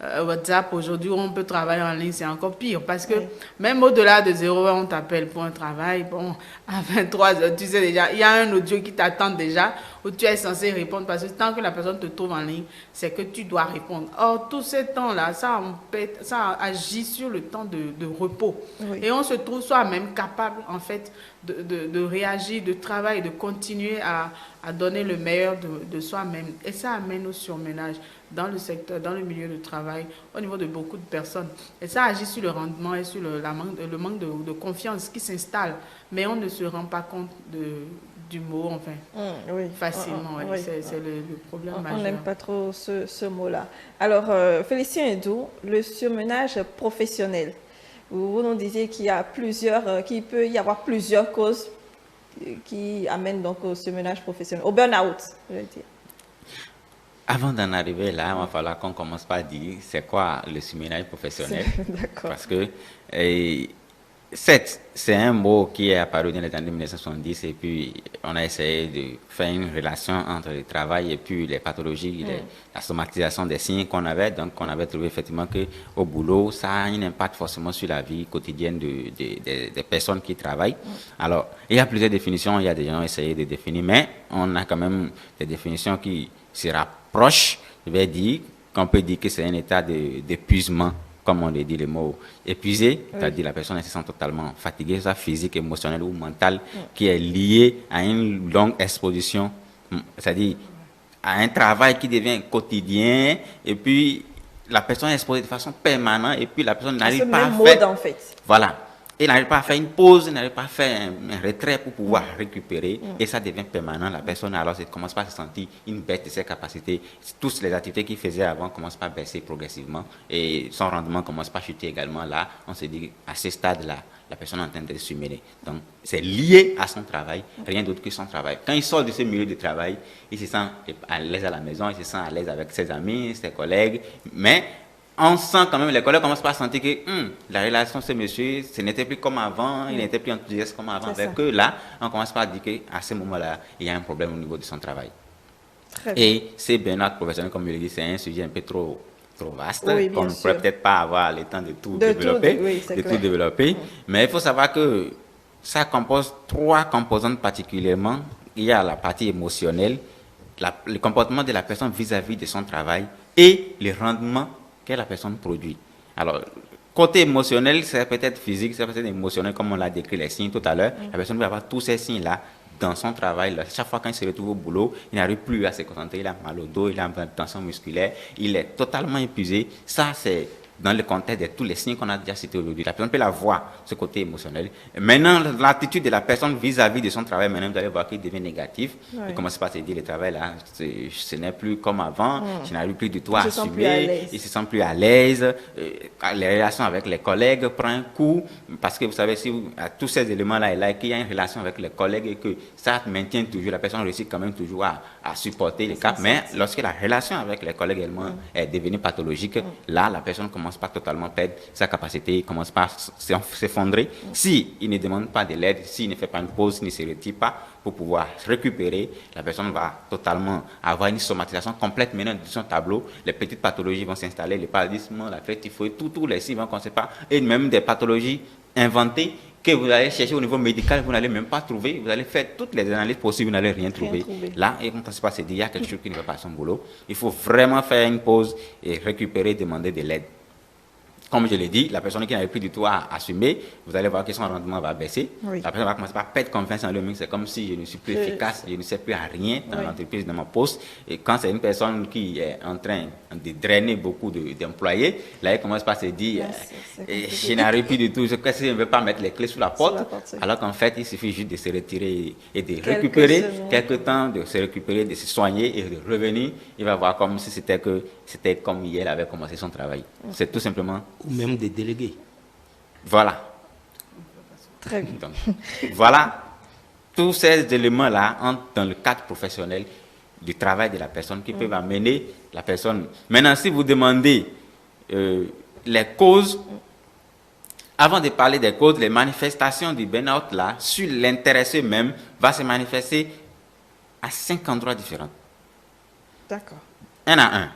WhatsApp, aujourd'hui on peut travailler en ligne, c'est encore pire parce que même au-delà de 0 heure, on t'appelle pour un travail, bon, à 23 heures, tu sais déjà, il y a un audio qui t'attend déjà où tu es censé répondre parce que tant que la personne te trouve en ligne, c'est que tu dois répondre. Or, tout ce temps-là, ça agit sur le temps de repos. Et on se trouve soi-même capable, en fait, de réagir, de travailler, de continuer à donner le meilleur de soi-même. Et ça amène au surménage dans le secteur, dans le milieu de travail, au niveau de beaucoup de personnes. Et ça agit sur le rendement et sur le manque de confiance qui s'installe. Mais on ne se rend pas compte du mot, enfin, facilement. Oui. C'est le problème majeur. On n'aime pas trop ce mot-là. Alors, Félicien Edou, le surmenage professionnel. Vous nous disiez qu'il peut y avoir plusieurs causes qui amènent donc au surmenage professionnel, au burn-out, je veux dire. Avant d'en arriver là, il va falloir qu'on commence par dire c'est quoi le surmenage professionnel. D'accord. Parce que c'est un mot qui est apparu dans les années 1970 et puis on a essayé de faire une relation entre le travail et puis les pathologies, la somatisation des signes qu'on avait. Donc on avait trouvé effectivement qu'au boulot, ça a un impact forcément sur la vie quotidienne des personnes qui travaillent. Alors, il y a plusieurs définitions, il y a des gens qui ont essayé de définir, mais on a quand même des définitions qui se rapprochent. Je vais dire qu'on peut dire que c'est un état d'épuisement, comme on le dit le mot épuisé, c'est-à-dire la personne se sent totalement fatiguée, soit physique, émotionnelle ou mentale, qui est liée à une longue exposition, c'est-à-dire à un travail qui devient quotidien, et puis la personne est exposée de façon permanente, et puis la personne n'arrive pas à faire... en fait. Voilà. Il n'arrive pas à faire une pause, il n'arrive pas à faire un retrait pour pouvoir récupérer, et ça devient permanent. La personne, alors, elle commence pas à se sentir une baisse de ses capacités. Toutes les activités qu'il faisait avant commencent pas à baisser progressivement, et son rendement commence pas à chuter également. Là, on se dit, à ce stade-là, la personne est en train de se submerger. Donc, c'est lié à son travail, rien d'autre que son travail. Quand il sort de ce milieu de travail, il se sent à l'aise à la maison, il se sent à l'aise avec ses amis, ses collègues, mais on sent quand même, les collègues commencent pas à sentir que la relation de ce monsieur, ce n'était plus comme avant, il n'était plus enthousiaste comme avant. Avec eux, là, on commence pas à dire qu'à ce moment-là, il y a un problème au niveau de son travail. Et ces burn-out professionnels, comme je l'ai dit, c'est un sujet un peu trop vaste, qu'on ne pourrait peut-être pas avoir le temps de tout développer. Mais il faut savoir que ça compose 3 composantes particulièrement. Il y a la partie émotionnelle, le comportement de la personne vis-à-vis de son travail et le rendement que la personne produit. Alors, côté émotionnel, c'est peut-être physique, c'est peut-être émotionnel, comme on l'a décrit les signes tout à l'heure. La personne peut avoir tous ces signes-là dans son travail. Chaque fois qu'il se retrouve au boulot, il n'arrive plus à se concentrer, il a mal au dos, il a une tension musculaire, il est totalement épuisé. Ça, c'est dans le contexte de tous les signes qu'on a déjà cités aujourd'hui. La personne peut la voir, ce côté émotionnel. Maintenant, l'attitude de la personne vis-à-vis de son travail, maintenant, vous allez voir qu'il devient négatif. Il commence pas à se dire, le travail là, ce n'est plus comme avant, je n'arrive plus du tout à assumer, il se sent plus à l'aise, les relations avec les collègues prennent un coup, parce que vous savez, si tous ces éléments-là, là, qu'il y a une relation avec les collègues et que ça maintient toujours, la personne réussit quand même toujours à supporter les caps, mais lorsque la relation avec les collègues également est devenue pathologique, là, la personne commence pas totalement perdre sa capacité, il commence pas à s'effondrer. S'il ne demande pas de l'aide, s'il ne fait pas une pause, s'il ne se retire pas pour pouvoir récupérer, la personne va totalement avoir une somatisation complète maintenant de son tableau. Les petites pathologies vont s'installer, le paludisme, la typhoïde, tous les signes vont commencer par, et même des pathologies inventées que vous allez chercher au niveau médical, vous n'allez même pas trouver, vous allez faire toutes les analyses possibles, vous n'allez rien trouver. Là, et quand ça se passe, il y a quelque chose qui ne va pas à son boulot. Il faut vraiment faire une pause et récupérer, demander de l'aide. Comme je l'ai dit, la personne qui n'arrive plus du tout à assumer, vous allez voir que son rendement va baisser. La personne va commencer par perdre confiance en lui-même. C'est comme si je ne suis plus efficace, je ne sais plus à rien dans l'entreprise, dans mon poste. Et quand c'est une personne qui est en train de drainer beaucoup d'employés, là, elle commence par se dire, je n'arrive plus du tout, je ne veux pas mettre les clés sous la porte. Alors qu'en fait, il suffit juste de se retirer et de récupérer quelques temps, de se récupérer, de se soigner et de revenir. Il va voir comme si c'était comme hier, il avait commencé son travail. C'est tout simplement... Ou même des délégués. Voilà. Très bien. Donc, voilà, tous ces éléments-là entrent dans le cadre professionnel du travail de la personne qui peuvent amener la personne. Maintenant, si vous demandez les causes, avant de parler des causes, les manifestations du burn-out là, sur l'intéressé même, va se manifester à 5 endroits différents. D'accord. Un à un.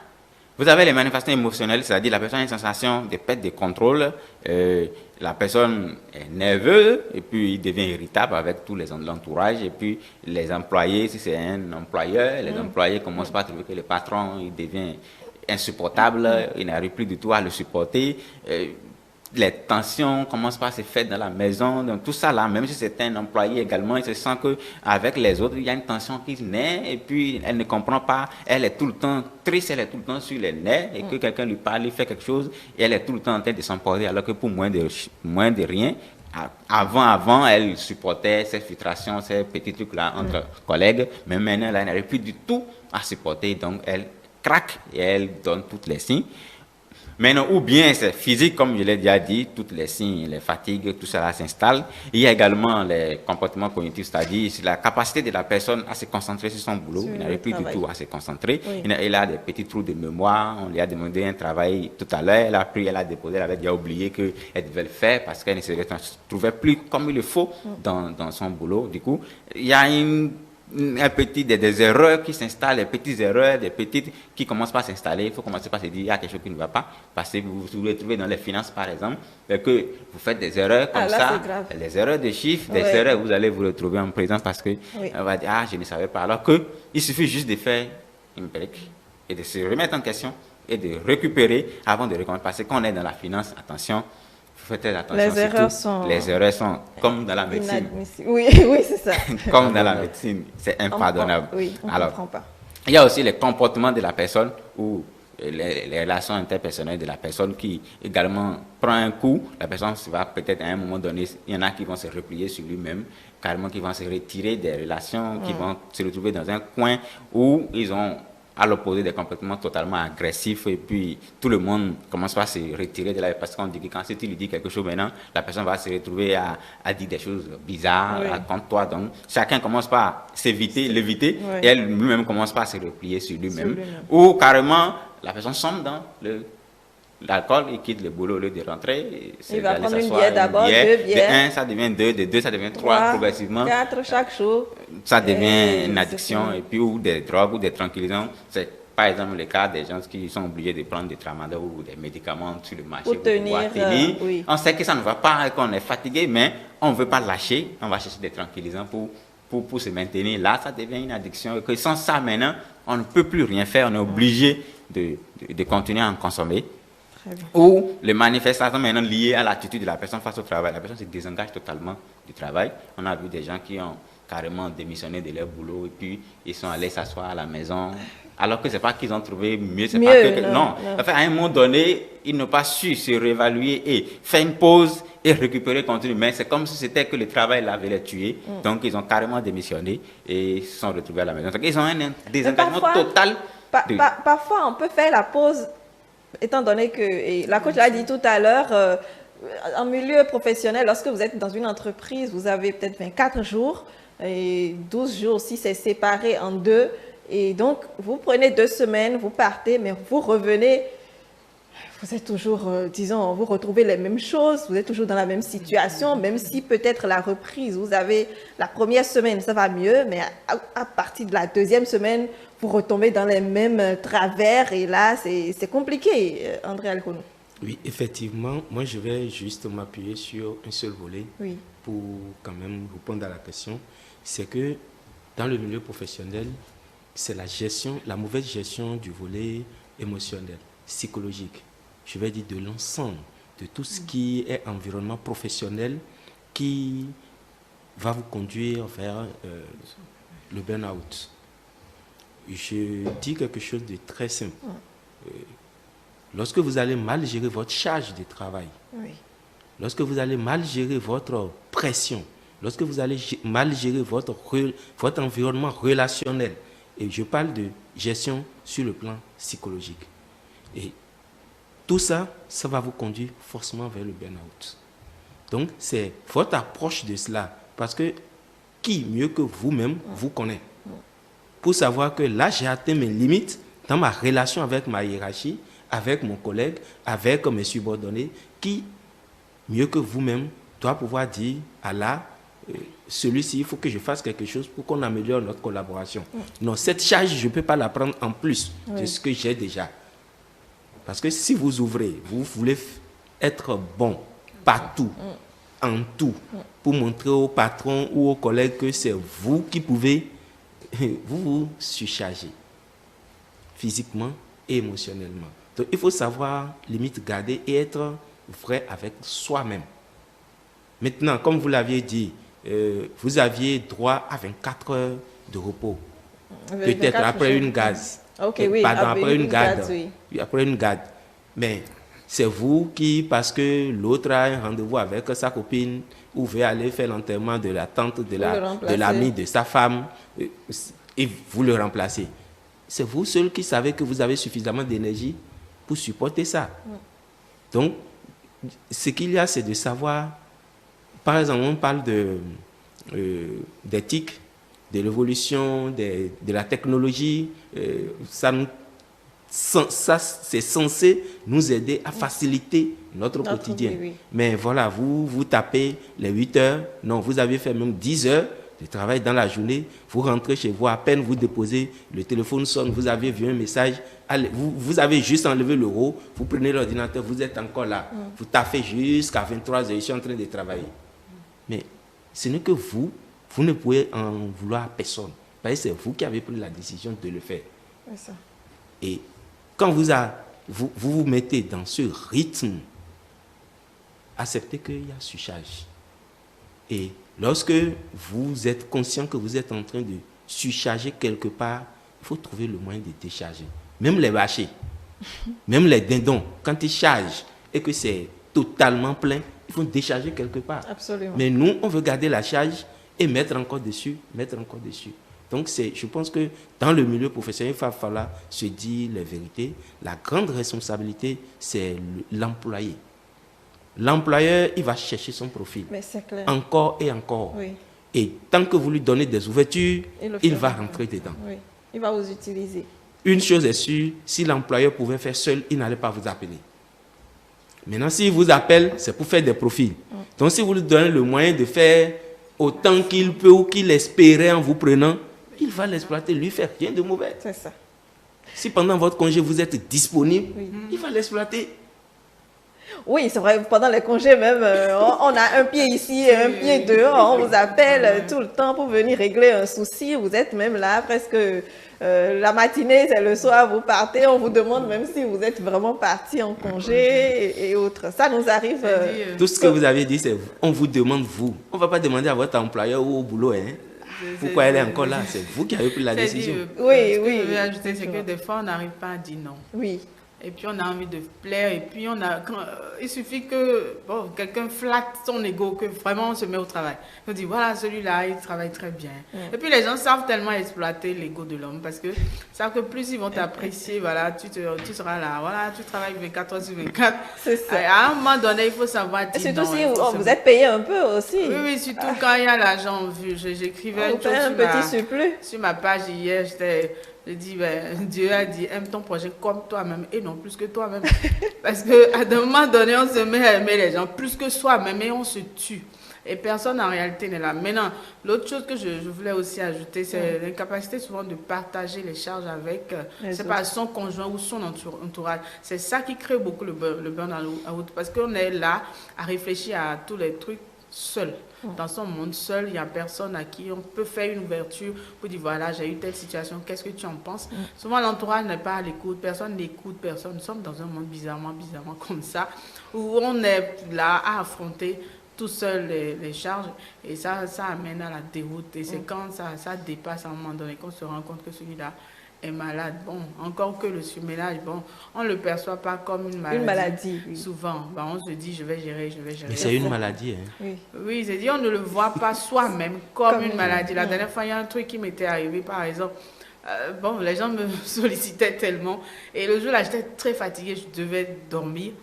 Vous avez les manifestations émotionnelles, c'est-à-dire la personne a une sensation de perte de contrôle, la personne est nerveuse et puis il devient irritable avec tous les l'entourage et puis les employés, si c'est un employeur, les employés commencent par trouver que le patron il devient insupportable, il n'arrive plus du tout à le supporter. les tensions commencent par se faire dans la maison, donc tout ça là, même si c'est un employé également, il se sent qu'avec les autres, il y a une tension qui naît et puis elle ne comprend pas, elle est tout le temps triste, elle est tout le temps sur les nerfs et que quelqu'un lui parle, il fait quelque chose et elle est tout le temps en train de s'emporter alors que pour moins de rien, avant, elle supportait ces filtrations, ces petits trucs-là entre collègues, mais maintenant, elle n'arrive plus du tout à supporter, donc elle craque et elle donne tous les signes. Maintenant, ou bien c'est physique, comme je l'ai déjà dit, tous les signes, les fatigues, tout cela s'installe. Il y a également les comportements cognitifs, c'est-à-dire la capacité de la personne à se concentrer sur son boulot. Il n'arrive plus du tout à se concentrer. Oui. Il a des petits trous de mémoire. On lui a demandé un travail tout à l'heure. Elle a pris, elle a déposé, elle avait déjà oublié qu'elle devait le faire parce qu'elle ne se trouvait plus comme il le faut dans son boulot. Du coup, il y a des erreurs qui s'installent, des petites erreurs, des petites qui commencent par s'installer. Il faut commencer par se dire, il y a quelque chose qui ne va pas. Parce que vous vous retrouvez dans les finances, par exemple, et que vous faites des erreurs comme ça, des erreurs de chiffres, des erreurs, vous allez vous retrouver en présence parce que on va dire, je ne savais pas. Alors qu'il suffit juste de faire une brique et de se remettre en question et de récupérer avant de recommencer. Parce que quand on est dans la finance, attention, faites attention. Les erreurs sont comme dans la médecine. Oui, c'est ça. Comme dans la médecine, c'est impardonnable. On ne comprend pas. Il y a aussi les comportements de la personne ou les relations interpersonnelles de la personne qui également prend un coup. La personne va peut-être à un moment donné, il y en a qui vont se replier sur lui-même, carrément qui vont se retirer des relations, qui vont se retrouver dans un coin où ils ont à l'opposé des comportements totalement agressifs et puis tout le monde commence par se retirer de là parce qu'on dit que quand tu lui dis quelque chose maintenant, la personne va se retrouver à dire des choses bizarres contre toi. Donc chacun commence par l'éviter et elle lui-même commence par se replier sur lui-même. Ou carrément la personne sombre dans l'alcool, il quitte le boulot au lieu de rentrer. Il va prendre une bière d'abord, deux bières. De 1, ça devient 2, de 2, ça devient 3, progressivement. 4 chaque jour. Ça devient une addiction, et puis ou des drogues ou des tranquillisants. C'est par exemple le cas des gens qui sont obligés de prendre des tramadol ou des médicaments sur le marché pour pouvoir tenir. On sait que ça ne va pas, qu'on est fatigué, mais on ne veut pas lâcher. On va chercher des tranquillisants pour se maintenir. Là, ça devient une addiction. Et que sans ça, maintenant, on ne peut plus rien faire. On est obligé de continuer à en consommer. Ou les manifestations maintenant liées à l'attitude de la personne face au travail. La personne se désengage totalement du travail. On a vu des gens qui ont carrément démissionné de leur boulot et puis ils sont allés s'asseoir à la maison. Alors que ce n'est pas qu'ils ont trouvé mieux. C'est pas que, non. Enfin, à un moment donné, ils n'ont pas su se réévaluer et faire une pause et récupérer continue. Mais c'est comme si c'était que le travail l'avait les tué. Donc ils ont carrément démissionné et se sont retrouvés à la maison. Donc ils ont un désengagement total. Parfois, on peut faire la pause. Étant donné que, la coach l'a dit tout à l'heure, en milieu professionnel, lorsque vous êtes dans une entreprise, vous avez peut-être 24 jours et 12 jours si c'est séparé en 2. Et donc, vous prenez 2 semaines, vous partez, mais vous revenez, vous êtes toujours, disons, vous retrouvez les mêmes choses, vous êtes toujours dans la même situation, même si peut-être la reprise, vous avez la première semaine, ça va mieux, mais à partir de la 2e semaine, vous retombez dans les mêmes travers et là, c'est compliqué, André Alcono. Oui, effectivement, moi je vais juste m'appuyer sur un seul volet pour quand même répondre à la question. C'est que dans le milieu professionnel, c'est la mauvaise gestion du volet émotionnel, psychologique. Je vais dire de l'ensemble, de tout ce qui est environnement professionnel qui va vous conduire vers le burn-out. Je dis quelque chose de très simple. Lorsque vous allez mal gérer votre charge de travail, lorsque vous allez mal gérer votre pression, lorsque vous allez mal gérer votre environnement relationnel, et je parle de gestion sur le plan psychologique, et tout ça, ça va vous conduire forcément vers le burn-out. Donc, c'est votre approche de cela, parce que qui, mieux que vous-même, vous connaît pour savoir que là, j'ai atteint mes limites dans ma relation avec ma hiérarchie, avec mon collègue, avec mes subordonnés, qui, mieux que vous-même, doit pouvoir dire à là, celui-ci, il faut que je fasse quelque chose pour qu'on améliore notre collaboration. Non, cette charge, je ne peux pas la prendre en plus de ce que j'ai déjà. Parce que si vous ouvrez, vous voulez être bon partout, en tout, pour montrer au patron ou aux collègues que c'est vous qui pouvez vous surcharger physiquement et émotionnellement. Donc, il faut savoir limite garder et être vrai avec soi-même. Maintenant, comme vous l'aviez dit, vous aviez droit à 24 heures de repos. Peut-être après une gaz. Okay, oui, après une garde. Oui. Après une garde. Mais c'est vous qui, parce que l'autre a un rendez-vous avec sa copine, ou veut aller faire l'enterrement de la tante, de l'ami, de sa femme, et vous le remplacez. C'est vous seul qui savez que vous avez suffisamment d'énergie pour supporter ça. Donc, ce qu'il y a, c'est de savoir, par exemple, on parle d'éthique, de l'évolution, de la technologie, ça, c'est censé nous aider à faciliter notre quotidien. Vie, oui. Mais voilà, vous tapez les 8 heures, non, vous avez fait même 10 heures de travail dans la journée, vous rentrez chez vous, à peine vous déposez, le téléphone sonne, vous avez vu un message, allez, vous avez juste enlevé l'euro, vous prenez l'ordinateur, vous êtes encore là, vous taffez jusqu'à 23 heures, je suis en train de travailler. Mais ce n'est que vous ne pouvez en vouloir à personne, parce que c'est vous qui avez pris la décision de le faire. C'est ça. Et quand vous mettez dans ce rythme, acceptez qu'il y a surcharge. Et lorsque vous êtes conscient que vous êtes en train de surcharger quelque part, il faut trouver le moyen de décharger. Même les vaches, même les dindons, quand ils chargent et que c'est totalement plein, il faut décharger quelque part. Absolument. Mais nous, on veut garder la charge et mettre encore dessus. Donc, je pense que dans le milieu professionnel, il va falloir se dire les vérités. La grande responsabilité, c'est l'employé. L'employeur, il va chercher son profil. Mais c'est clair. Encore et encore. Oui. Et tant que vous lui donnez des ouvertures, il va rentrer dedans. Oui. Il va vous utiliser. Une chose est sûre, si l'employeur pouvait faire seul, il n'allait pas vous appeler. Maintenant, s'il vous appelle, c'est pour faire des profils. Donc, si vous lui donnez le moyen de faire autant qu'il peut ou qu'il espérait en vous prenant, il va l'exploiter, lui faire rien de mauvais. C'est ça. Si pendant votre congé, vous êtes disponible, il va l'exploiter. Oui, c'est vrai, pendant les congés même, on a un pied ici et un pied dehors, on vous appelle tout le temps pour venir régler un souci, vous êtes même là presque la matinée, c'est le soir, vous partez, on vous demande même si vous êtes vraiment parti en congé et autres. Ça nous arrive. Tout ce que vous avez dit, c'est on vous demande vous. On ne va pas demander à votre employeur ou au boulot, hein. Pourquoi elle est encore là? C'est vous qui avez pris la décision. Oui. Ce que je veux ajouter, c'est que des fois, on n'arrive pas à dire non. Oui. Et puis, on a envie de plaire. Et puis, il suffit que quelqu'un flatte son ego, que vraiment, on se met au travail. On dit, voilà, celui-là, il travaille très bien. Et puis, les gens savent tellement exploiter l'ego de l'homme parce que savent que plus ils vont t'apprécier, voilà, tu seras là. Voilà, tu travailles 24 heures sur 24. C'est ça. À un moment donné, il faut savoir dire surtout non. si vous êtes payé un peu aussi. Oui, surtout quand il y a l'argent vu. J'écrivais un petit surplus. Sur ma page hier, je dis, Dieu a dit, aime ton projet comme toi-même et non plus que toi-même. Parce qu'à un moment donné, on se met à aimer les gens plus que soi-même et on se tue. Et personne en réalité n'est là. Maintenant, l'autre chose que je voulais aussi ajouter, c'est l'incapacité souvent de partager les charges avec c'est pas son conjoint ou son entourage. C'est ça qui crée beaucoup le burn-out. Parce qu'on est là à réfléchir à tous les trucs seul. Dans son monde seul, il n'y a personne à qui on peut faire une ouverture pour dire voilà, j'ai eu telle situation, qu'est-ce que tu en penses? Souvent, l'entourage n'est pas à l'écoute, personne n'écoute personne. Nous sommes dans un monde bizarrement comme ça, où on est là à affronter tout seul les charges et ça amène à la déroute. Et c'est quand ça dépasse à un moment donné qu'on se rend compte que celui-là est malade. Bon, encore que le surménage, bon, on ne le perçoit pas comme une maladie. Une maladie, oui. Souvent, on se dit, je vais gérer. Mais c'est une maladie, hein. Oui, c'est dit, on ne le voit pas soi-même comme une maladie. La dernière fois, il y a un truc qui m'était arrivé, par exemple. Les gens me sollicitaient tellement. Et le jour-là, j'étais très fatiguée, je devais dormir.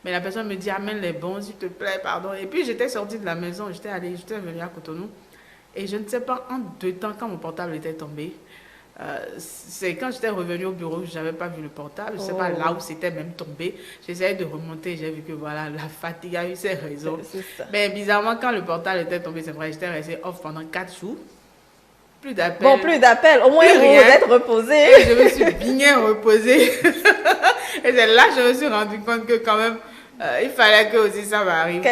Mais la personne me dit, amène les bons, s'il te plaît, pardon. Et puis, j'étais sortie de la maison, j'étais venue à Cotonou. Et je ne sais pas, en 2 temps, quand mon portable était tombé, c'est quand j'étais revenue au bureau, je n'avais pas vu le portable, je ne sais pas là où c'était même tombé. J'essayais de remonter, j'ai vu que voilà, la fatigue a eu ses raisons. Mais bizarrement, quand le portable était tombé, c'est vrai, j'étais restée off pendant 4 jours. Plus d'appels. Bon, plus d'appels, au moins vous êtes reposé. Et je me suis bien reposée. Et c'est là que je me suis rendu compte que quand même, il fallait que aussi ça m'arrive. Que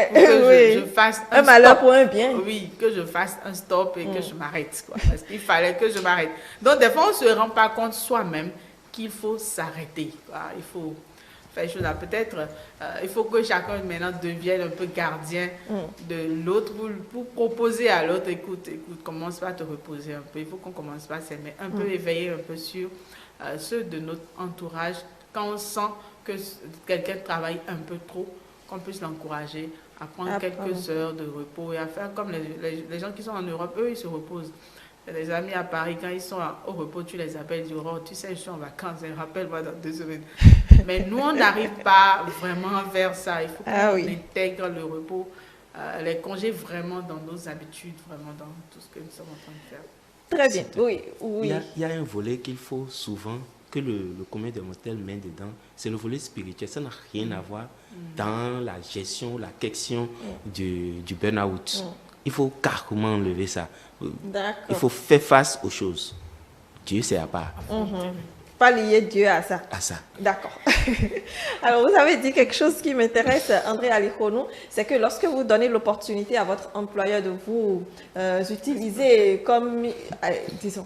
je fasse un malheur pour un bien. Oui, que je fasse un stop et que je m'arrête. Parce qu'il fallait que je m'arrête. Donc, des fois, on ne se rend pas compte soi-même qu'il faut s'arrêter. Il faire les choses là. Peut-être il faut que chacun maintenant devienne un peu gardien de l'autre pour proposer à l'autre, écoute, commence pas à te reposer un peu. Il faut qu'on commence pas à s'aimer, un peu éveiller un peu sur ceux de notre entourage. Quand on sent que quelqu'un travaille un peu trop, qu'on puisse l'encourager à prendre quelques heures de repos et à faire comme les gens qui sont en Europe, eux, ils se reposent. Les amis à Paris, quand ils sont au repos, tu les appelles, ils disent, oh, tu sais, je suis en vacances, rappelle-moi dans 2 semaines. Mais nous, on n'arrive pas vraiment vers ça. Il faut qu'on intègre le repos, les congés vraiment dans nos habitudes, vraiment dans tout ce que nous sommes en train de faire. Très bien, oui. Il y a un volet qu'il faut souvent que le commun des mortels met dedans, c'est le volet spirituel. Ça n'a rien à voir dans la gestion, la question du burn-out. Il faut carrément enlever ça. Il faut faire face aux choses. Dieu, c'est à part. Pas lier Dieu à ça. À ça. D'accord. Alors, vous avez dit quelque chose qui m'intéresse, André Alikhonou, c'est que lorsque vous donnez l'opportunité à votre employeur de vous utiliser comme, disons,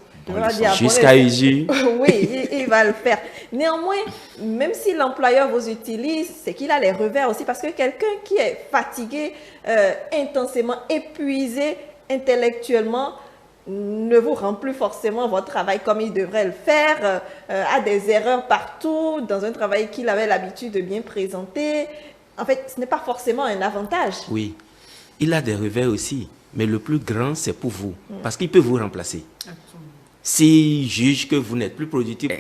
jusqu'à usure. Oui, il va le faire. Néanmoins, même si l'employeur vous utilise, c'est qu'il a les revers aussi, parce que quelqu'un qui est fatigué, intensément épuisé intellectuellement, ne vous rend plus forcément votre travail comme il devrait le faire, a des erreurs partout, dans un travail qu'il avait l'habitude de bien présenter. En fait, ce n'est pas forcément un avantage. Oui, il a des revers aussi, mais le plus grand, c'est pour vous, parce qu'il peut vous remplacer. S'il juge que vous n'êtes plus productif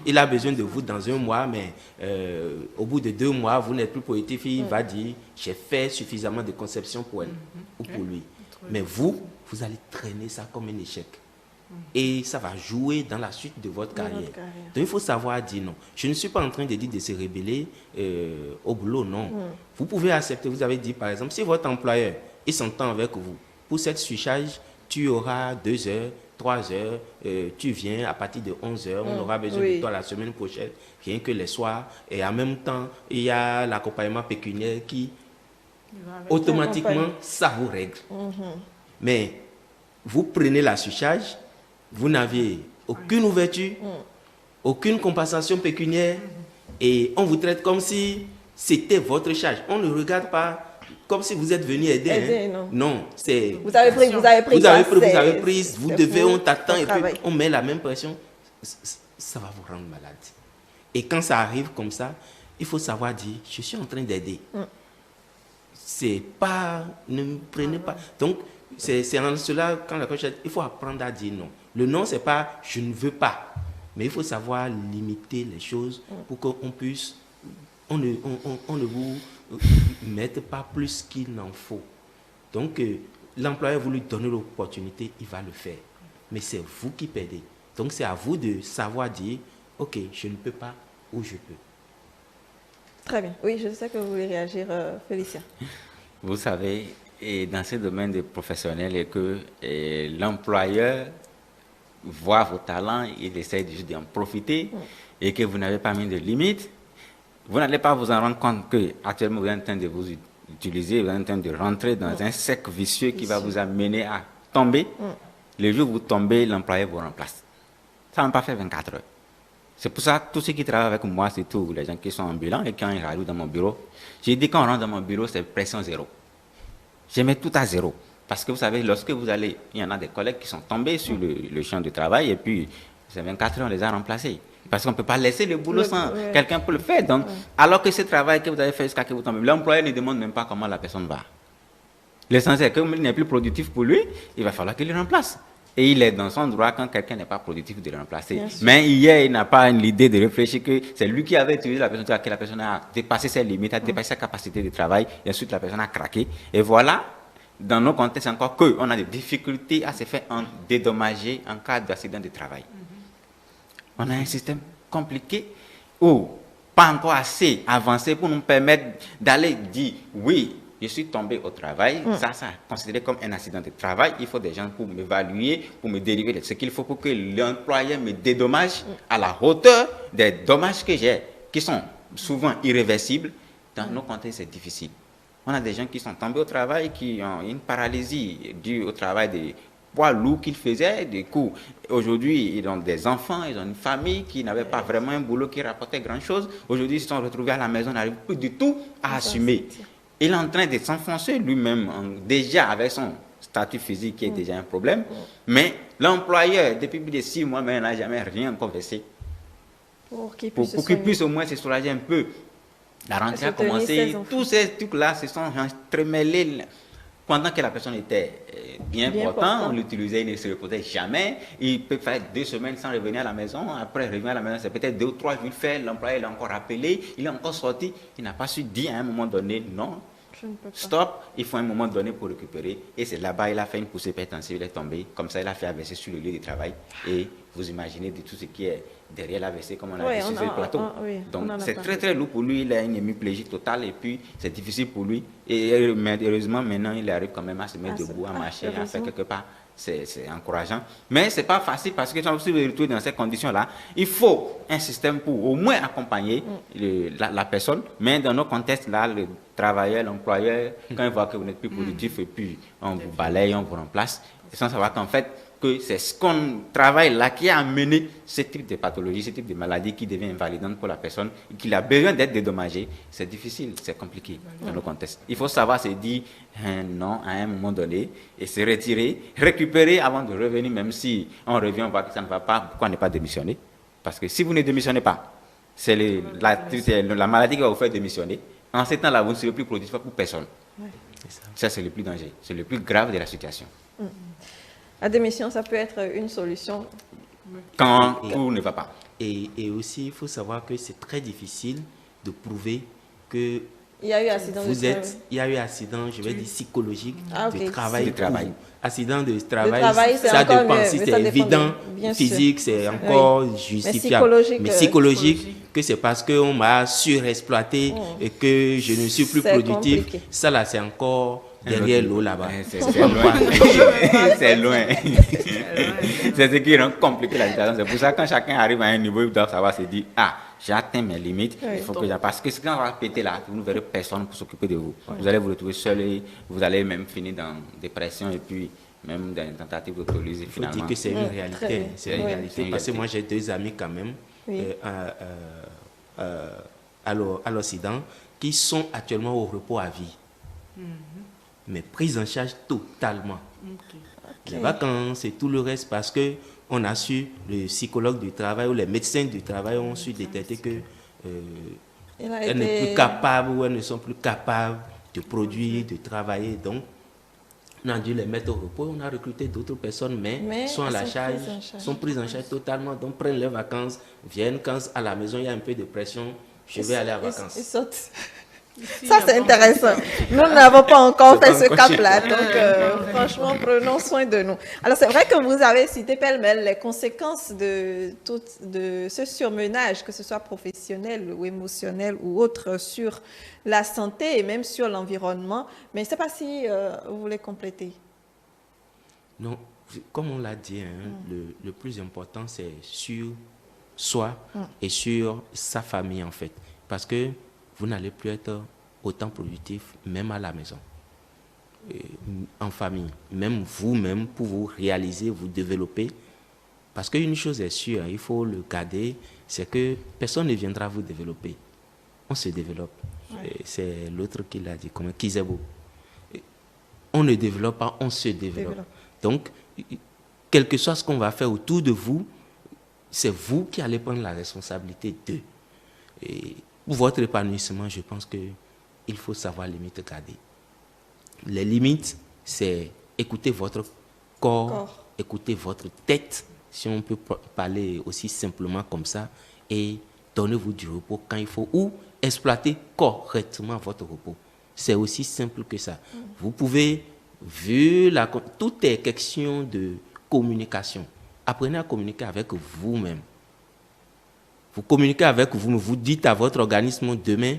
il a besoin de vous dans 1 mois, mais au bout de 2 mois, vous n'êtes plus productif, il va dire, j'ai fait suffisamment de conception pour elle ou pour lui. Mais vous allez traîner ça comme un échec. Et ça va jouer dans la suite de votre carrière. Donc il faut savoir dire non. Je ne suis pas en train de dire de se rebeller au boulot, non. Vous pouvez accepter, vous avez dit par exemple, si votre employeur il s'entend avec vous, pour cette surcharge, tu auras 2 heures, 3 heures, tu viens à partir de 11 heures, on aura besoin de toi la semaine prochaine, rien que les soirs. Et en même temps, il y a l'accompagnement pécuniaire qui, automatiquement, ça vous règle. Mais vous prenez la surcharge, vous n'avez aucune ouverture, aucune compensation pécuniaire, et on vous traite comme si c'était votre charge. On ne regarde pas comme si vous êtes venu aider. Non, c'est... Vous avez pris, vous devez, on t'attend, et puis on met la même pression. Ça va vous rendre malade. Et quand ça arrive comme ça, il faut savoir dire, je suis en train d'aider. C'est pas... Ne me prenez pas... Donc, c'est en cela, quand la coach, il faut apprendre à dire non. Le non, c'est pas « je ne veux pas ». Mais il faut savoir limiter les choses pour qu'on puisse... On ne vous mette pas plus qu'il n'en faut. Donc, l'employeur, vous lui donnez l'opportunité, il va le faire. Mais c'est vous qui perdez. Donc, c'est à vous de savoir dire « ok, je ne peux pas » ou « je peux ». Très bien. Oui, je sais que vous voulez réagir, Félicien. Vous savez, et dans ce domaine de professionnel, et que l'employeur voit vos talents, il essaie juste d'en profiter, et que vous n'avez pas mis de limite, vous n'allez pas vous en rendre compte qu'actuellement vous êtes en train de vous utiliser, vous êtes en train de rentrer dans un cercle vicieux qui va vous amener à tomber. Le jour où vous tombez, l'employeur vous remplace. Ça ne va pas faire 24 heures. C'est pour ça que tous ceux qui travaillent avec moi, c'est tous les gens qui sont ambulants et quand ils arrivent dans mon bureau, j'ai dit quand on rentre dans mon bureau, c'est pression zéro. Je mets tout à zéro. Parce que vous savez, lorsque vous allez, il y en a des collègues qui sont tombés sur le champ de travail et puis, c'est 24 heures, on les a remplacés. Parce qu'on ne peut pas laisser le boulot sans quelqu'un pour le faire. Donc, alors que ce travail que vous avez fait jusqu'à que vous tombez, l'employeur ne demande même pas comment la personne va. L'essentiel est que comme il n'est plus productif pour lui, il va falloir qu'il le remplace. Et il est dans son droit quand quelqu'un n'est pas productif de le remplacer. Mais hier, il n'a pas l'idée de réfléchir que c'est lui qui avait utilisé la personne, que la personne a dépassé ses limites, a dépassé sa capacité de travail, et ensuite la personne a craqué. Et voilà, dans nos contextes encore qu'on a des difficultés à se faire dédommager en cas d'accident de travail. On a un système compliqué ou pas encore assez avancé pour nous permettre d'aller dire oui, je suis tombé au travail, ça est considéré comme un accident de travail, il faut des gens pour m'évaluer, pour me dériver de ce qu'il faut pour que l'employeur me dédommage à la hauteur des dommages que j'ai, qui sont souvent irréversibles. Dans nos contextes, c'est difficile. On a des gens qui sont tombés au travail, qui ont une paralysie due au travail de poids lourd qu'ils faisaient. Du coup, aujourd'hui, ils ont des enfants, ils ont une famille qui n'avait pas vraiment un boulot qui rapportait grand-chose. Aujourd'hui, ils se sont retrouvés à la maison, n'arrivent plus du tout à assumer. Il est en train de s'enfoncer lui-même, déjà avec son statut physique qui est déjà un problème. Mais l'employeur, depuis plus de 6 mois, n'a jamais rien conversé. Pour qu'il puisse au moins se soulager un peu. La rentrée a commencé, tous ces trucs-là se sont entremêlés. Pendant que la personne était bien portante, on l'utilisait, il ne se reposait jamais. Il peut faire 2 semaines sans revenir à la maison. Après, revenir à la maison, c'est peut-être 2 ou 3 jours fait. L'employé l'a encore appelé, il est encore sorti. Il n'a pas su dire à un moment donné non. Stop, il faut un moment donné pour récupérer. Et c'est là-bas, il a fait une poussée hypertensive, il est tombé. Comme ça, il a fait AVC sur le lieu de travail. Et vous imaginez de tout ce qui est derrière l'AVC, comme on a dit sur le plateau. Donc, c'est très, très lourd pour lui. Il a une hémiplégie totale et puis c'est difficile pour lui. Et heureusement, maintenant, il arrive quand même à se mettre debout, à marcher, à faire quelque part. C'est encourageant. Mais ce n'est pas facile parce que si vous vous retrouvez dans ces conditions-là, il faut un système pour au moins accompagner la personne. Mais dans nos contextes-là, le travailleur, l'employeur, quand il voit que vous n'êtes plus productif et puis on vous balaye, on vous remplace, sans savoir qu'en fait, que c'est ce qu'on travaille là qui a amené ce type de pathologie, ce type de maladie qui devient invalidante pour la personne et qu'il a besoin d'être dédommagé. C'est difficile, c'est compliqué dans nos contextes. Il faut savoir se dire non à un moment donné et se retirer, récupérer avant de revenir, même si on revient, on voit que ça ne va pas, pourquoi ne pas démissionner? Parce que si vous ne démissionnez pas, c'est la maladie qui va vous faire démissionner. En ce temps-là, vous ne serez plus productif pour personne. Ça, c'est le plus dangereux, c'est le plus grave de la situation. La démission, ça peut être une solution. Quand tout ne va pas. Et aussi, il faut savoir que c'est très difficile de prouver que il y a eu accident il y a eu accident, je vais dire psychologique, de travail. Accident de travail, ça dépend. Si c'est évident, physique, c'est encore justifiable. Mais psychologique, que c'est parce qu'on m'a surexploité et que je ne suis plus productif, compliqué. Ça là, c'est encore derrière l'eau là-bas. C'est loin. C'est loin. C'est ce qui rend compliqué la situation. C'est pour ça que quand chacun arrive à un niveau, il doit savoir se dire, j'ai atteint mes limites, il faut que parce que quand on va péter là, vous ne verrez personne pour s'occuper de vous. Vous allez vous retrouver seul et vous allez même finir dans dépression et puis même dans une tentative d'autolyse. Il faut dire que c'est une réalité. C'est une réalité. Parce que moi, j'ai 2 amis quand même à l'Occident qui sont actuellement au repos à vie. Mais prise en charge totalement. Les vacances et tout le reste parce que on a su, le psychologue du travail ou les médecins du travail ont su détecter que elles n'est plus capable ou elles ne sont plus capables de produire, de travailler. Donc, on a dû les mettre au repos. On a recruté d'autres personnes, mais sont à la charge, sont prises en charge totalement. Donc, prennent leurs vacances, viennent quand à la maison il y a un peu de pression. Je vais aller en vacances. Ils sortent. Ça, c'est intéressant. Nous n'avons pas encore fait ce cap-là. Donc, franchement, prenons soin de nous. Alors, c'est vrai que vous avez cité pêle-mêle les conséquences de ce surmenage, que ce soit professionnel ou émotionnel ou autre, sur la santé et même sur l'environnement. Mais je ne sais pas si vous voulez compléter. Non, comme on l'a dit, le plus important, c'est sur soi et sur sa famille, en fait. Parce que vous n'allez plus être autant productif, même à la maison, en famille, même vous-même, pour vous réaliser, vous développer. Parce qu'une chose est sûre, il faut le garder, c'est que personne ne viendra vous développer. On se développe. C'est l'autre qui l'a dit, comme Kizebo. On ne développe pas, on se développe. Donc, quel que soit ce qu'on va faire autour de vous, c'est vous qui allez prendre la responsabilité d'eux. Pour votre épanouissement, je pense qu'il faut savoir limite garder. Les limites, c'est écouter votre corps, écouter votre tête, si on peut parler aussi simplement comme ça, et donnez-vous du repos quand il faut, ou exploiter correctement votre repos. C'est aussi simple que ça. Vous pouvez, tout est question de communication. Apprenez à communiquer avec vous-même. Vous communiquez avec vous, vous dites à votre organisme, demain,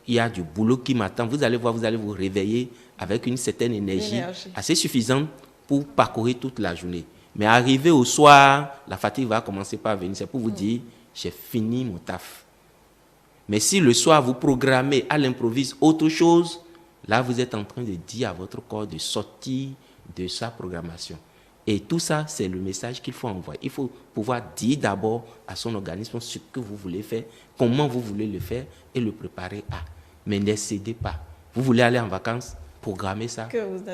il y a du boulot qui m'attend. Vous allez voir, vous allez vous réveiller avec une certaine énergie assez suffisante pour parcourir toute la journée. Mais arrivé au soir, la fatigue va commencer par venir. C'est pour vous dire, j'ai fini mon taf. Mais si le soir, vous programmez à l'improviste autre chose, là, vous êtes en train de dire à votre corps de sortir de sa programmation. Et tout ça, c'est le message qu'il faut envoyer. Il faut pouvoir dire d'abord à son organisme ce que vous voulez faire, comment vous voulez le faire et le préparer à. Mais ne cédez pas. Vous voulez aller en vacances, programmez ça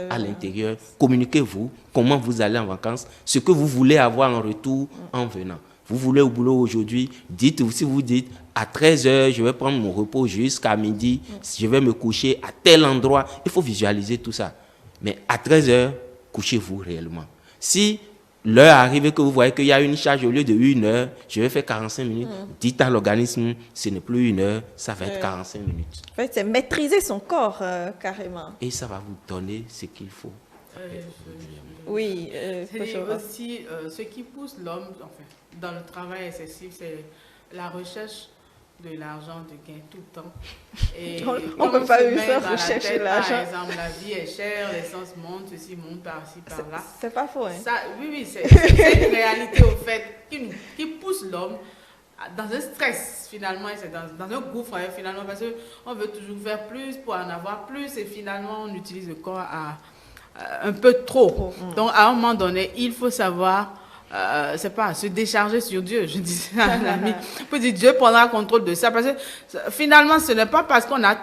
à l'intérieur. Communiquez-vous comment vous allez en vacances, ce que vous voulez avoir en retour en venant. Vous voulez au boulot aujourd'hui, dites, si vous dites à 13h, je vais prendre mon repos jusqu'à midi, je vais me coucher à tel endroit. Il faut visualiser tout ça. Mais à 13h, couchez-vous réellement. Si l'heure arrive et que vous voyez qu'il y a une charge au lieu de 1 heure, je vais faire 45 minutes, dites à l'organisme, ce n'est plus 1 heure, ça va être 45 minutes. En fait, c'est maîtriser son corps carrément. Et ça va vous donner ce qu'il faut. Oui, c'est aussi ce qui pousse l'homme dans le travail excessif, c'est la recherche de l'argent, de gain tout le temps. Et on ne peut pas rechercher l'argent. Par exemple, la vie est chère, l'essence monte, ceci monte par-ci, par-là. C'est pas faux. Hein? Ça, oui, c'est une réalité au fait qui pousse l'homme dans un stress finalement, c'est dans un gouffre finalement, parce qu'on veut toujours faire plus pour en avoir plus et finalement on utilise le corps un peu trop. Donc à un moment donné, il faut savoir c'est pas se décharger sur Dieu. Je disais à un ami, pour dire Dieu prendra le contrôle de ça, parce que finalement ce n'est pas parce qu'on a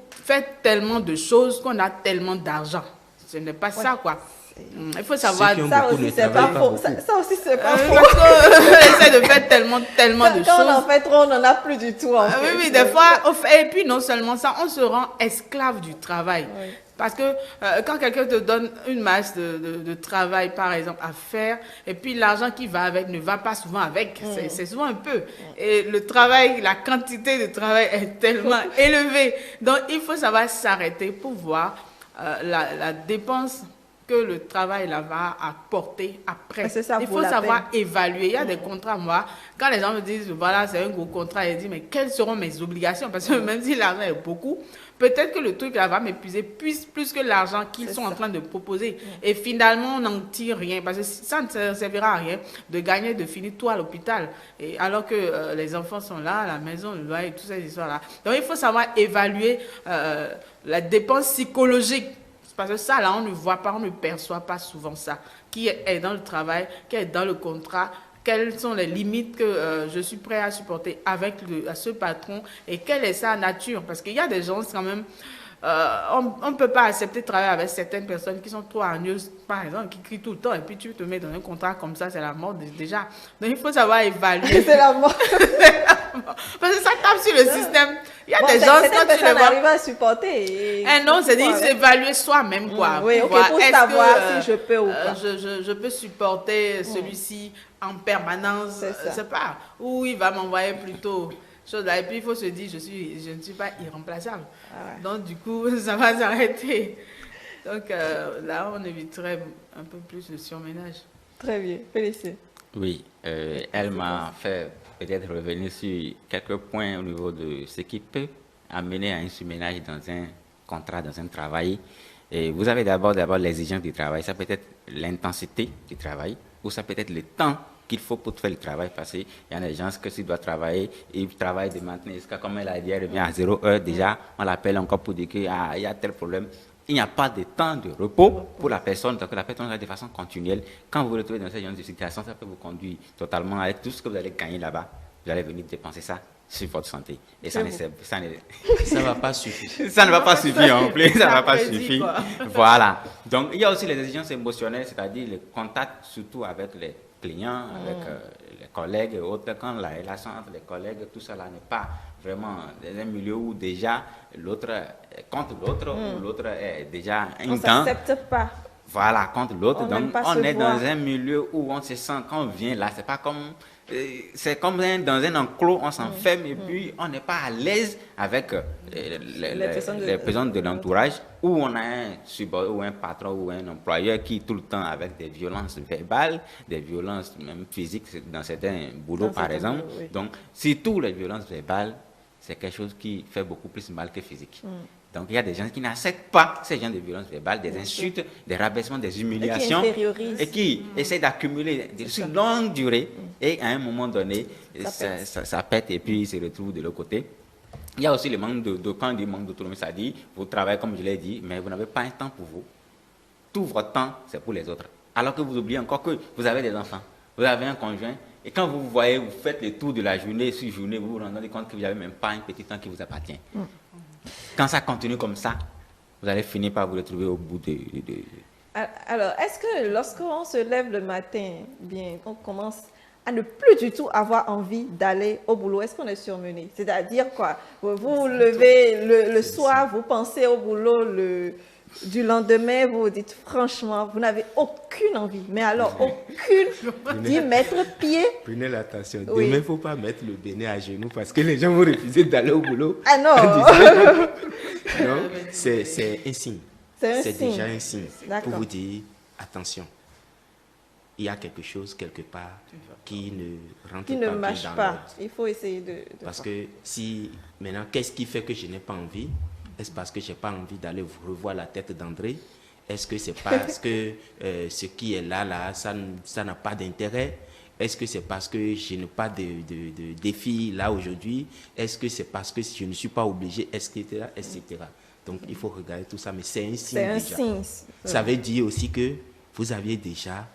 fait tellement de choses qu'on a tellement d'argent. Ce n'est pas ça quoi. Il faut savoir. Ça aussi c'est pas faux. Ça aussi c'est pas faux. Parce qu'on essaie de faire tellement de choses. Quand on en fait trop, on n'en a plus du tout. Oui, des fois. Et puis non seulement ça, on se rend esclave du travail. Oui. Parce que quand quelqu'un te donne une masse de travail, par exemple, à faire, et puis l'argent qui va avec ne va pas souvent avec, c'est souvent un peu. Et le travail, la quantité de travail est tellement élevée. Donc, il faut savoir s'arrêter pour voir la dépense que le travail là va apporter après. Ça, il faut savoir évaluer. Il y a des contrats, moi, quand les gens me disent, voilà, c'est un gros contrat, ils disent, mais quelles seront mes obligations? Parce que même si l'argent est beaucoup, peut-être que le truc là va m'épuiser plus que l'argent qu'ils sont en train de proposer. Et finalement, on n'en tire rien. Parce que ça ne servira à rien de gagner, de finir tout à l'hôpital. Et alors que les enfants sont là, à la maison, le loyer, toutes ces histoires-là. Donc, il faut savoir évaluer la dépense psychologique. Parce que ça, là, on ne voit pas, on ne perçoit pas souvent ça. Qui est dans le travail, qui est dans le contrat, quelles sont les limites que je suis prêt à supporter avec ce patron et quelle est sa nature. Parce qu'il y a des gens quand même, on ne peut pas accepter de travailler avec certaines personnes qui sont trop hargneuses, par exemple, qui crient tout le temps et puis tu te mets dans un contrat comme ça, c'est la mort déjà. Donc il faut savoir évaluer. C'est la mort. Parce que ça tape sur le système. Il y a des gens quand tu arrives à supporter. Non, c'est dire s'évaluer soi-même quoi. Oui, ok, pour savoir si je peux ou pas. Je peux supporter celui-ci en permanence, je ne sais pas, ou il va m'envoyer plutôt chose là. Et puis il faut se dire, je ne suis pas irremplaçable. Donc du coup, ça va s'arrêter. Donc là, on éviterait un peu plus le surménage. Très bien, Félicien. Oui, elle m'a fait peut-être revenir sur quelques points au niveau de ce qui peut amener à un surménage dans un contrat, dans un travail. Et vous avez d'abord l'exigence du travail, ça peut être l'intensité du travail, ou ça peut être le temps qu'il faut pour faire le travail, parce qu'il y a des gens que s'ils doivent travailler, ils travaillent de maintenant jusqu'à, comme elle a dit, elle revient à 0 heure, déjà, on l'appelle encore pour dire qu'il y a tel problème. Il n'y a pas de temps de repos pour la personne, donc la personne va de façon continuelle. Quand vous vous retrouvez dans ce genre de situation, ça peut vous conduire totalement avec tout ce que vous allez gagner là-bas. Vous allez venir dépenser ça sur votre santé. Et ça ne va pas suffire. Ça ne va pas suffire en plus, ça ne va pas suffire. Voilà. Donc, il y a aussi les exigences émotionnelles, c'est-à-dire le contact surtout avec les clients, avec les collègues et autres. Quand la relation entre les collègues, tout ça là n'est pas vraiment dans un milieu où déjà l'autre est contre l'autre, ou l'autre est déjà un on ne s'accepte pas. Voilà, contre l'autre. Donc, on est voir. dans un milieu où on se sent, quand on vient là, c'est comme dans un enclos, on s'enferme et puis on n'est pas à l'aise avec les personnes de l'entourage, où on a un subordonné ou un patron ou un employeur qui tout le temps avec des violences verbales, des violences même physiques dans certains boulots par exemple. Oui. Donc, surtout les violences verbales, c'est quelque chose qui fait beaucoup plus mal que physique. Donc, il y a des gens qui n'acceptent pas ces genres de violences verbales, des insultes, des rabaissements, des humiliations, et qui essaient d'accumuler sur une longue durée, et à un moment donné, ça pète, et puis ils se retrouvent de l'autre côté. Il y a aussi le manque quand on dit manque d'autonomie, c'est-à-dire, vous travaillez comme je l'ai dit, mais vous n'avez pas un temps pour vous. Tout votre temps, c'est pour les autres. alors que vous oubliez encore que vous avez des enfants, vous avez un conjoint, et quand vous voyez, vous faites le tour de la journée sur journée, vous vous rendez compte que vous n'avez même pas un petit temps qui vous appartient. Quand ça continue comme ça, vous allez finir par vous retrouver au bout de... Alors, est-ce que lorsqu'on se lève le matin, bien, on commence à ne plus du tout avoir envie d'aller au boulot, est-ce qu'on est surmené? C'est-à-dire quoi? Vous vous levez le soir, vous pensez au boulot du lendemain, vous vous dites franchement, vous n'avez aucune envie, mais alors aucune d'y mettre pied. Prenez l'attention. Oui. Demain, il ne faut pas mettre le bénet à genoux parce que les gens vont refuser d'aller au boulot. Ah non! Non, c'est un signe. C'est déjà un signe pour vous dire, attention, il y a quelque chose quelque part qui ne rentre pas marche dans pas. l'ordre. Il faut essayer de parce que si, maintenant, qu'est-ce qui fait que je n'ai pas envie? Est-ce parce que je n'ai pas envie d'aller revoir la tête d'André? Est-ce que c'est parce que ce qui est là, ça n'a pas d'intérêt? Est-ce que c'est parce que je n'ai pas de défi là aujourd'hui? Est-ce que c'est parce que je ne suis pas obligé, etc., etc. Donc, il faut regarder tout ça, mais c'est un signe déjà. C'est un signe. Ça veut dire aussi que vous aviez déjà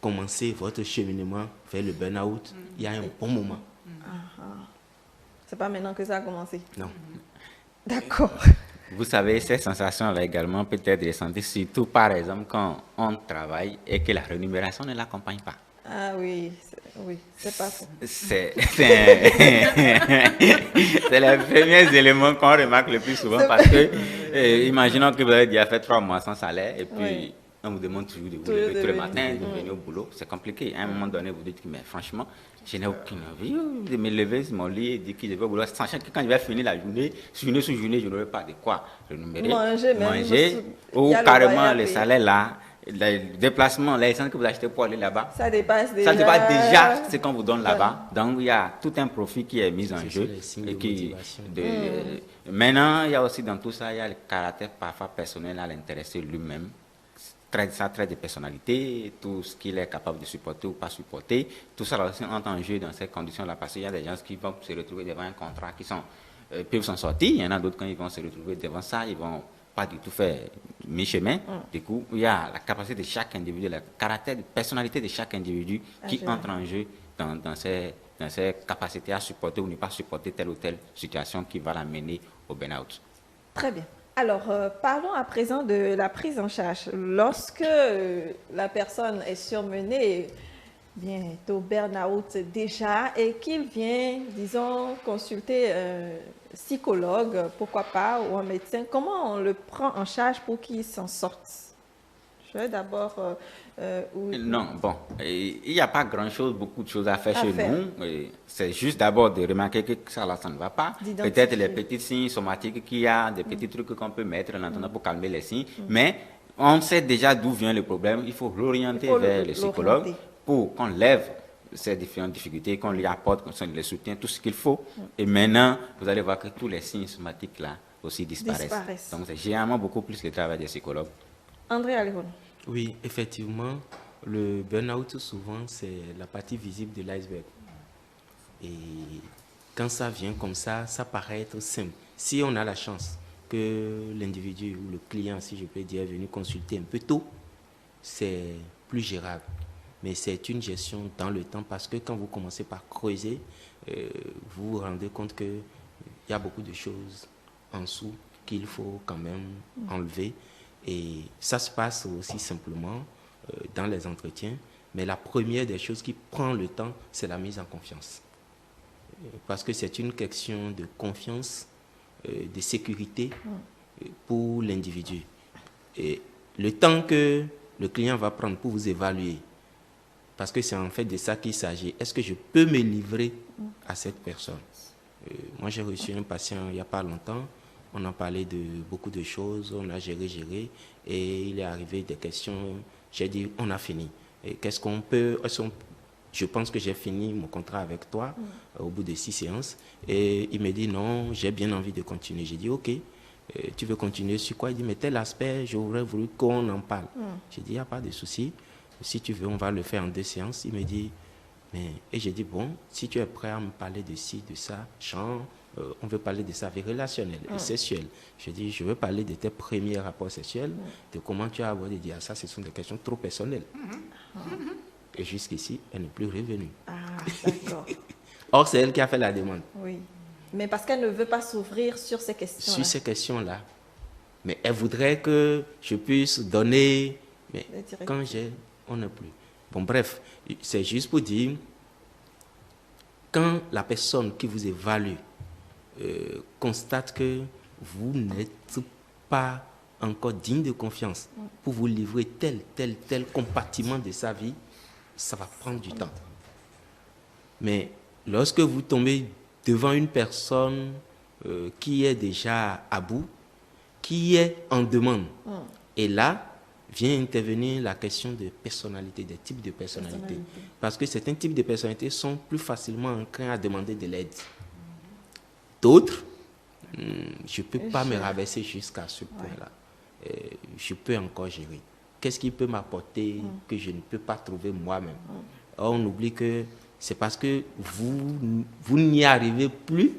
commencé votre cheminement vers le burn-out il y a un bon moment. C'est pas maintenant que ça a commencé? Non. D'accord. Vous savez, cette sensation-là également peut être ressentie, surtout par exemple quand on travaille et que la rémunération ne l'accompagne pas. Ah oui, c'est pas ça. C'est les premiers éléments qu'on remarque le plus souvent parce que, imaginons que vous avez déjà fait 3 mois sans salaire et puis on vous demande toujours de vous lever tous les matins, de venir au boulot. C'est compliqué. À un moment donné, vous dites que mais franchement, je n'ai aucune envie de me lever sur mon lit et dire que je vais au boulot, sachant que quand je vais finir la journée, journée sur journée, je n'aurai pas de quoi rémunérer, manger ou carrément le salaire là. Le déplacement, l'essence que vous achetez pour aller là-bas, ça dépasse déjà ce qu'on vous donne là-bas. Donc, il y a tout un profit qui est mis en jeu. Maintenant, il y a aussi dans tout ça, il y a le caractère parfois personnel à l'intéressé lui-même. Ça traite de personnalité, tout ce qu'il est capable de supporter ou pas supporter. Tout ça aussi entre en jeu dans ces conditions-là parce qu'il y a des gens qui vont se retrouver devant un contrat qui peuvent s'en sortir. Il y en a d'autres quand ils vont se retrouver devant ça, ils vont pas du tout faire mi-chemin. Du coup, il y a la capacité de chaque individu, le caractère de personnalité de chaque individu qui entre en jeu dans ces capacités à supporter ou ne pas supporter telle ou telle situation qui va l'amener au burn-out. Très bien. Alors, parlons à présent de la prise en charge. Lorsque la personne est surmenée, bientôt burn-out déjà, et qu'il vient, disons, consulter un psychologue, pourquoi pas, ou un médecin, comment on le prend en charge pour qu'il s'en sorte? Je vais d'abord... Non, bon, il n'y a pas grand-chose, beaucoup de choses à faire chez nous. C'est juste d'abord de remarquer que ça ne va pas. Peut-être les petits signes somatiques qu'il y a, des petits trucs qu'on peut mettre maintenant pour calmer les signes. Mais on sait déjà d'où vient le problème. Il faut l'orienter vers le psychologue pour qu'on lève ces différentes difficultés, qu'on lui apporte le soutien, tout ce qu'il faut. Et maintenant, vous allez voir que tous les signes somatiques là aussi disparaissent. Donc, c'est généralement beaucoup plus le travail des psychologues. André Aléron. Oui, effectivement, le burn-out, souvent, c'est la partie visible de l'iceberg. Et quand ça vient comme ça paraît être simple. Si on a la chance que l'individu ou le client, si je peux dire, est venu consulter un peu tôt, c'est plus gérable. Mais c'est une gestion dans le temps parce que quand vous commencez par creuser, vous vous rendez compte qu'il y a beaucoup de choses en dessous qu'il faut quand même enlever. Et ça se passe aussi simplement dans les entretiens. Mais la première des choses qui prend le temps, c'est la mise en confiance. Parce que c'est une question de confiance, de sécurité pour l'individu. Et le temps que le client va prendre pour vous évaluer, parce que c'est en fait de ça qu'il s'agit. Est-ce que je peux me livrer à cette personne? Moi, j'ai reçu un patient il n'y a pas longtemps. On a parlé de beaucoup de choses, on a géré, et il est arrivé des questions. J'ai dit, on a fini. Qu'est-ce qu'on peut... Je pense que j'ai fini mon contrat avec toi au bout de 6 séances. Et il me dit, non, j'ai bien envie de continuer. J'ai dit, ok, tu veux continuer sur quoi? Il dit, mais tel aspect, j'aurais voulu qu'on en parle. J'ai dit, il n'y a pas de souci. Si tu veux, on va le faire en 2 séances. Il me dit, mais... Et j'ai dit, bon, si tu es prêt à me parler de ci, de ça, chant, on veut parler de sa vie relationnelle et sexuelle. Je dis, je veux parler de tes premiers rapports sexuels, de comment tu as abordé. Dire, ça, ce sont des questions trop personnelles. Et jusqu'ici, elle n'est plus revenue. Ah, d'accord. Or, c'est elle qui a fait la demande. Oui. Mais parce qu'elle ne veut pas s'ouvrir sur ces questions-là. Sur ces questions-là. Mais elle voudrait que je puisse donner. Mais quand on n'a plus. Bon, bref, c'est juste pour dire, quand la personne qui vous évalue constate que vous n'êtes pas encore digne de confiance pour vous livrer tel compartiment de sa vie, ça va prendre du temps. Mais lorsque vous tombez devant une personne qui est déjà à bout, qui est en demande, et là vient intervenir la question de personnalité, des types de personnalité. Parce que certains types de personnalités sont plus facilement enclins à demander de l'aide. D'autres, je ne peux pas me rabaisser jusqu'à ce point-là. Je peux encore gérer. Qu'est-ce qui peut m'apporter que je ne peux pas trouver moi-même? Or, on oublie que c'est parce que vous n'y arrivez plus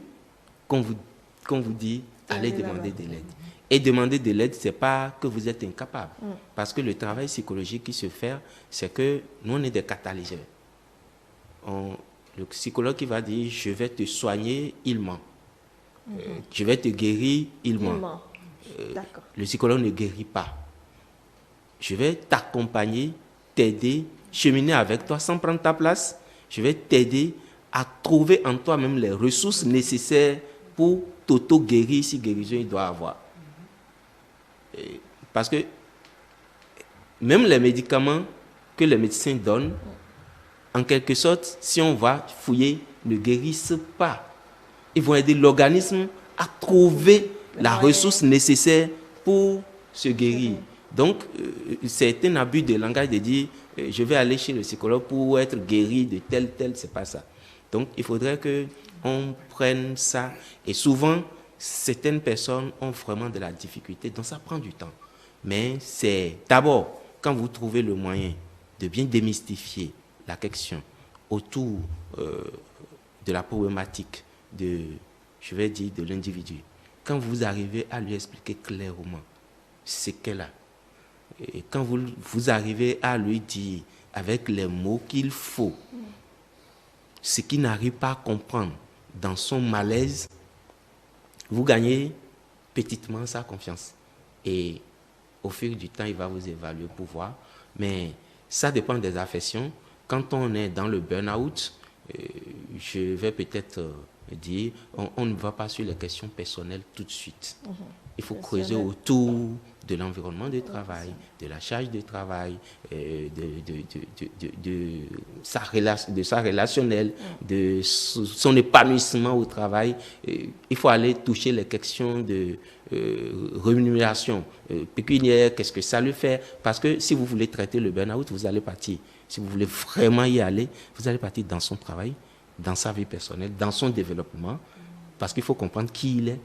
qu'on vous dit allez demander de l'aide. Et demander de l'aide, ce n'est pas que vous êtes incapable. Parce que le travail psychologique qui se fait, c'est que nous, on est des catalyseurs. Le psychologue qui va dire, je vais te soigner, il ment. Je vais te guérir, il ment. Le psychologue ne guérit pas. Je vais t'accompagner, t'aider, cheminer avec toi sans prendre ta place. Je vais t'aider à trouver en toi-même les ressources nécessaires pour t'auto-guérir si guérison il doit avoir. Parce que même les médicaments que les médecins donnent, en quelque sorte, si on va fouiller, ne guérissent pas. Ils vont aider l'organisme à trouver la ressource nécessaire pour se guérir. Donc, c'est un abus de langage de dire je vais aller chez le psychologue pour être guéri de tel, c'est pas ça. Donc, il faudrait qu'on prenne ça. Et souvent, certaines personnes ont vraiment de la difficulté, donc ça prend du temps. Mais c'est d'abord, quand vous trouvez le moyen de bien démystifier la question autour de la problématique je vais dire, de l'individu, quand vous arrivez à lui expliquer clairement ce qu'elle a, et quand vous arrivez à lui dire avec les mots qu'il faut, ce qu'il n'arrive pas à comprendre dans son malaise, vous gagnez petitement sa confiance. Et au fil du temps, il va vous évaluer pour voir. Mais ça dépend des affections. Quand on est dans le burn-out, je vais peut-être dire, on ne va pas sur les questions personnelles tout de suite. Il faut creuser autour de l'environnement de travail, de la charge de travail, de sa relationnelle, de son épanouissement au travail. Il faut aller toucher les questions de rémunération pécuniaire, qu'est-ce que ça lui fait. Parce que si vous voulez traiter le burn-out, vous allez partir. Si vous voulez vraiment y aller, vous allez partir dans son travail, dans sa vie personnelle, dans son développement, parce qu'il faut comprendre qui il est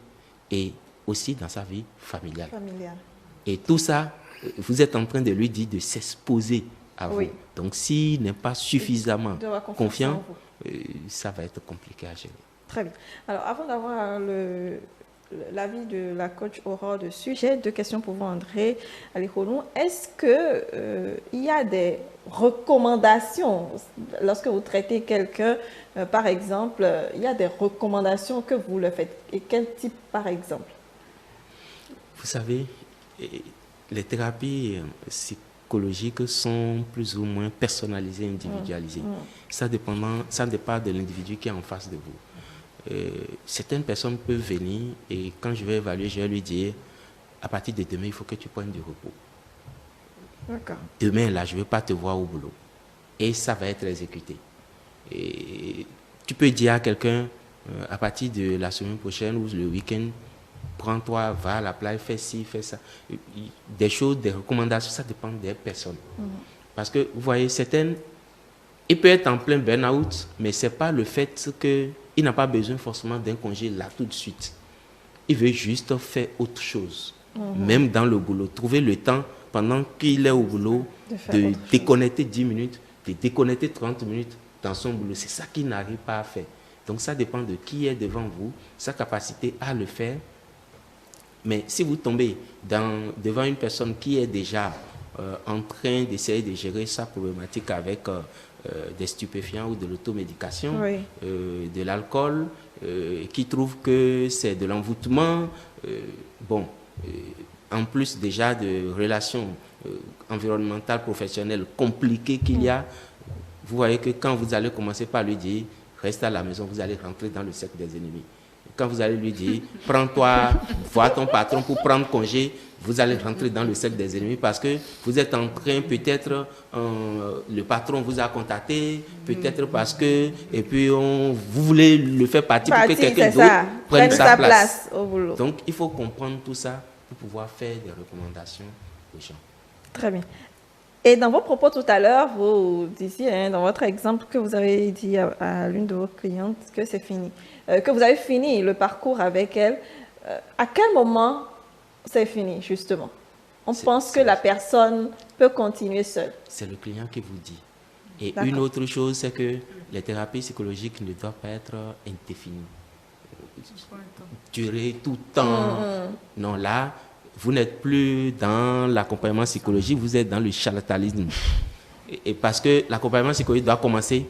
et aussi dans sa vie familiale. Et tout ça, vous êtes en train de lui dire de s'exposer à vous. Donc, s'il n'est pas suffisamment confiant, ça va être compliqué à gérer. Très bien. Alors, avant d'avoir l'avis de la coach Aurore de sujet, deux questions pour vous, André Alikhonou. Est-ce qu'il y a des recommandations lorsque vous traitez quelqu'un, par exemple, il y a des recommandations que vous le faites? Et quel type, par exemple? Vous savez, les thérapies psychologiques sont plus ou moins personnalisées, individualisées. Ça dépend de l'individu qui est en face de vous. Certaines personnes peuvent venir et quand je vais évaluer, je vais lui dire à partir de demain, il faut que tu prennes du repos. D'accord. Demain, là, je ne veux pas te voir au boulot. Et ça va être exécuté. Et tu peux dire à quelqu'un, à partir de la semaine prochaine ou le week-end, prends-toi, va à la plage, fais ci, fais ça. Des choses, des recommandations, ça dépend des personnes. Parce que, vous voyez, certaines, il peut être en plein burn-out, mais ce n'est pas le fait qu'il n'a pas besoin forcément d'un congé là tout de suite. Il veut juste faire autre chose. Même dans le boulot. Trouver le temps, pendant qu'il est au boulot, de déconnecter 10 minutes, de déconnecter 30 minutes dans son boulot. C'est ça qu'il n'arrive pas à faire. Donc ça dépend de qui est devant vous, sa capacité à le faire. Mais si vous tombez devant une personne qui est déjà en train d'essayer de gérer sa problématique avec des stupéfiants ou de l'automédication, de l'alcool, qui trouve que c'est de l'envoûtement, en plus déjà de relations environnementales, professionnelles compliquées qu'il y a, vous voyez que quand vous allez commencer par lui dire « reste à la maison », vous allez rentrer dans le cercle des ennemis. Quand vous allez lui dire « prends-toi, vois ton patron pour prendre congé », vous allez rentrer dans le cercle des ennemis parce que vous êtes en train, peut-être, le patron vous a contacté, peut-être parce que, et puis vous voulez le faire partir pour que quelqu'un d'autre prenne sa place au boulot. Donc, il faut comprendre tout ça pour pouvoir faire des recommandations aux gens. Très bien. Et dans vos propos tout à l'heure, vous disiez, dans votre exemple, que vous avez dit à l'une de vos clientes que c'est fini, que vous avez fini le parcours avec elle. À quel moment c'est fini, justement? On pense que la personne peut continuer seule. C'est le client qui vous dit. Et une autre chose, c'est que les thérapies psychologiques ne doivent pas être indéfinies. Durer tout le temps. Non, là, vous n'êtes plus dans l'accompagnement psychologique, vous êtes dans le charlatanisme. Et parce que l'accompagnement psychologique doit commencer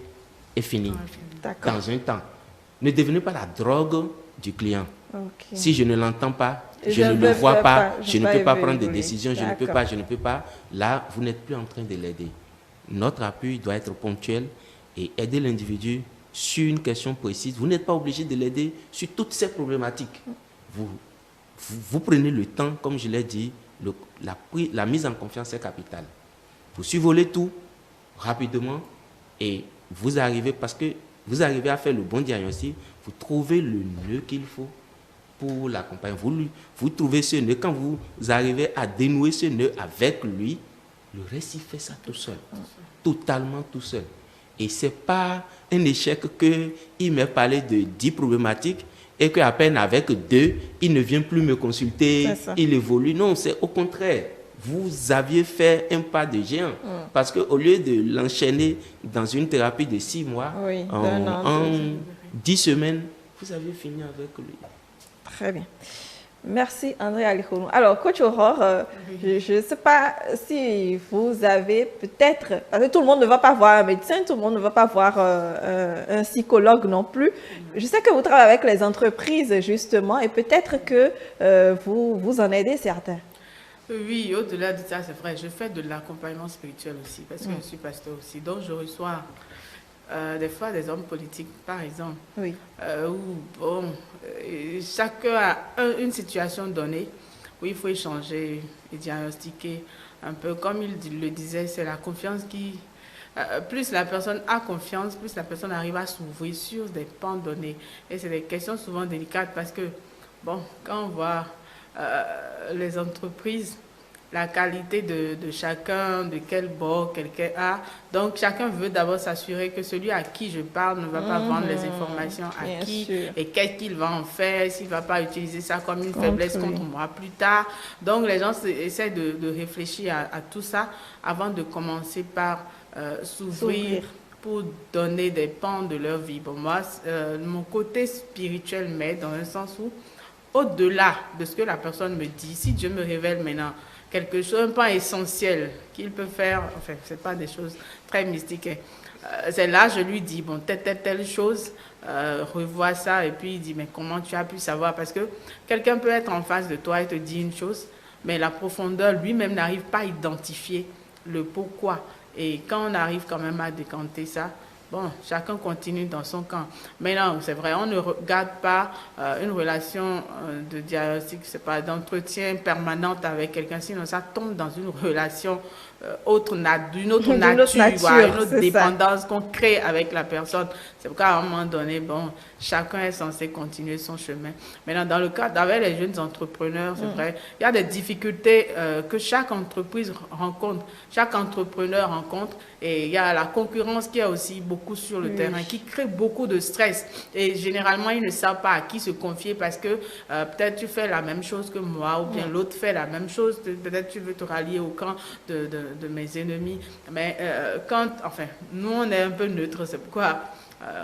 et finir dans un temps. Ne devenez pas la drogue du client. Si je ne l'entends pas, je ne le vois pas, je ne peux pas prendre des décisions, je ne peux pas. Là, vous n'êtes plus en train de l'aider. Notre appui doit être ponctuel et aider l'individu sur une question précise. Vous n'êtes pas obligé de l'aider sur toutes ces problématiques. Vous prenez le temps, comme je l'ai dit, la mise en confiance est capitale. Vous survolez tout rapidement et vous arrivez, parce que vous arrivez à faire le bon diagnostic, vous trouvez le nœud qu'il faut pour l'accompagner. Vous trouvez ce nœud. Quand vous arrivez à dénouer ce nœud avec lui, le reste, il fait ça tout seul. Totalement tout seul. Et ce n'est pas un échec qu'il m'ait parlé de 10 problématiques et qu'à peine avec 2, il ne vient plus me consulter, il évolue. Non, c'est au contraire. Vous aviez fait un pas de géant. Parce qu'au lieu de l'enchaîner dans une thérapie de 6 mois, en 10 semaines, vous avez fini avec lui. Très bien. Merci, André Alikhonou. Alors, coach Aurore, je ne sais pas si vous avez peut-être, parce que tout le monde ne va pas voir un médecin, tout le monde ne va pas voir un psychologue non plus. Je sais que vous travaillez avec les entreprises, justement, et peut-être que vous en aidez certains. Oui, au-delà de ça, c'est vrai, je fais de l'accompagnement spirituel aussi, parce que je suis pasteur aussi. Donc, je reçois des fois des hommes politiques, par exemple, où chacun a une situation donnée où il faut échanger et diagnostiquer un peu. Comme il le disait, c'est la confiance qui... plus la personne a confiance, plus la personne arrive à s'ouvrir sur des pans donnés. Et c'est des questions souvent délicates parce que, bon, quand on voit les entreprises, la qualité de chacun, de quel bord quelqu'un a. Donc, chacun veut d'abord s'assurer que celui à qui je parle ne va pas vendre les informations à qui et qu'est-ce qu'il va en faire, s'il ne va pas utiliser ça comme une faiblesse contre moi plus tard. Donc, les gens essaient de réfléchir à tout ça avant de commencer par s'ouvrir pour donner des pans de leur vie. Bon, moi, mon côté spirituel m'aide dans un sens où, au-delà de ce que la personne me dit, si Dieu me révèle maintenant quelque chose, un pan essentiel qu'il peut faire, enfin, ce n'est pas des choses très mystiques. C'est là, je lui dis, bon, telle chose, revois ça, et puis il dit, mais comment tu as pu savoir? Parce que quelqu'un peut être en face de toi et te dire une chose, mais la profondeur, lui-même n'arrive pas à identifier le pourquoi. Et quand on arrive quand même à décanter ça, bon, chacun continue dans son camp. Mais non, c'est vrai, on ne regarde pas une relation de diagnostic, c'est pas d'entretien permanente avec quelqu'un, sinon ça tombe dans une relation d'une autre nature, voilà, une autre dépendance qu'on crée avec la personne. C'est pourquoi à un moment donné, bon, chacun est censé continuer son chemin. Maintenant, dans le cadre avec les jeunes entrepreneurs, c'est vrai, il y a des difficultés que chaque entreprise rencontre, chaque entrepreneur rencontre, et il y a la concurrence qui est aussi beaucoup sur le terrain, qui crée beaucoup de stress. Et généralement, ils ne savent pas à qui se confier parce que peut-être tu fais la même chose que moi, ou bien l'autre fait la même chose, peut-être tu veux te rallier au camp de mes ennemis. Mais enfin, nous, on est un peu neutre, c'est pourquoi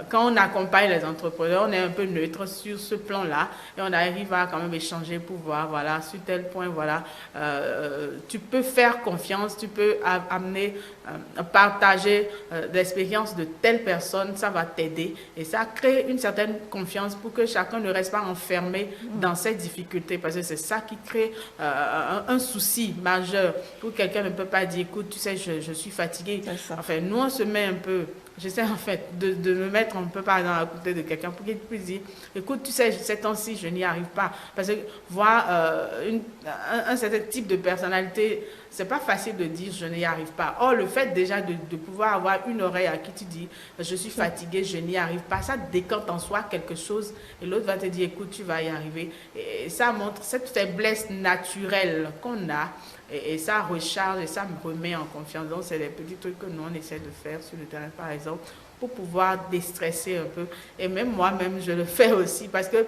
quand on accompagne les entrepreneurs, on est un peu neutre sur ce plan-là et on arrive à quand même échanger pour voir, voilà, sur tel point, voilà, tu peux faire confiance, tu peux amener, partager l'expérience de telle personne, ça va t'aider et ça crée une certaine confiance pour que chacun ne reste pas enfermé dans ses difficultés parce que c'est ça qui crée un souci majeur pour quelqu'un ne peut pas dire, écoute, tu sais, je suis fatigué. Enfin, nous, on se met un peu... J'essaie en fait de me mettre un peu par exemple à côté de quelqu'un pour qu'il puisse dire, écoute, tu sais, ces temps-ci, je n'y arrive pas. Parce que voir un certain type de personnalité, c'est pas facile de dire je n'y arrive pas. Or, le fait déjà de pouvoir avoir une oreille à qui tu dis, je suis fatigué, je n'y arrive pas, ça décante en soi quelque chose et l'autre va te dire, écoute, tu vas y arriver. Et ça montre cette faiblesse naturelle qu'on a. Et ça recharge et ça me remet en confiance. Donc, c'est des petits trucs que nous, on essaie de faire sur le terrain, par exemple, pour pouvoir déstresser un peu. Et même moi-même, je le fais aussi parce que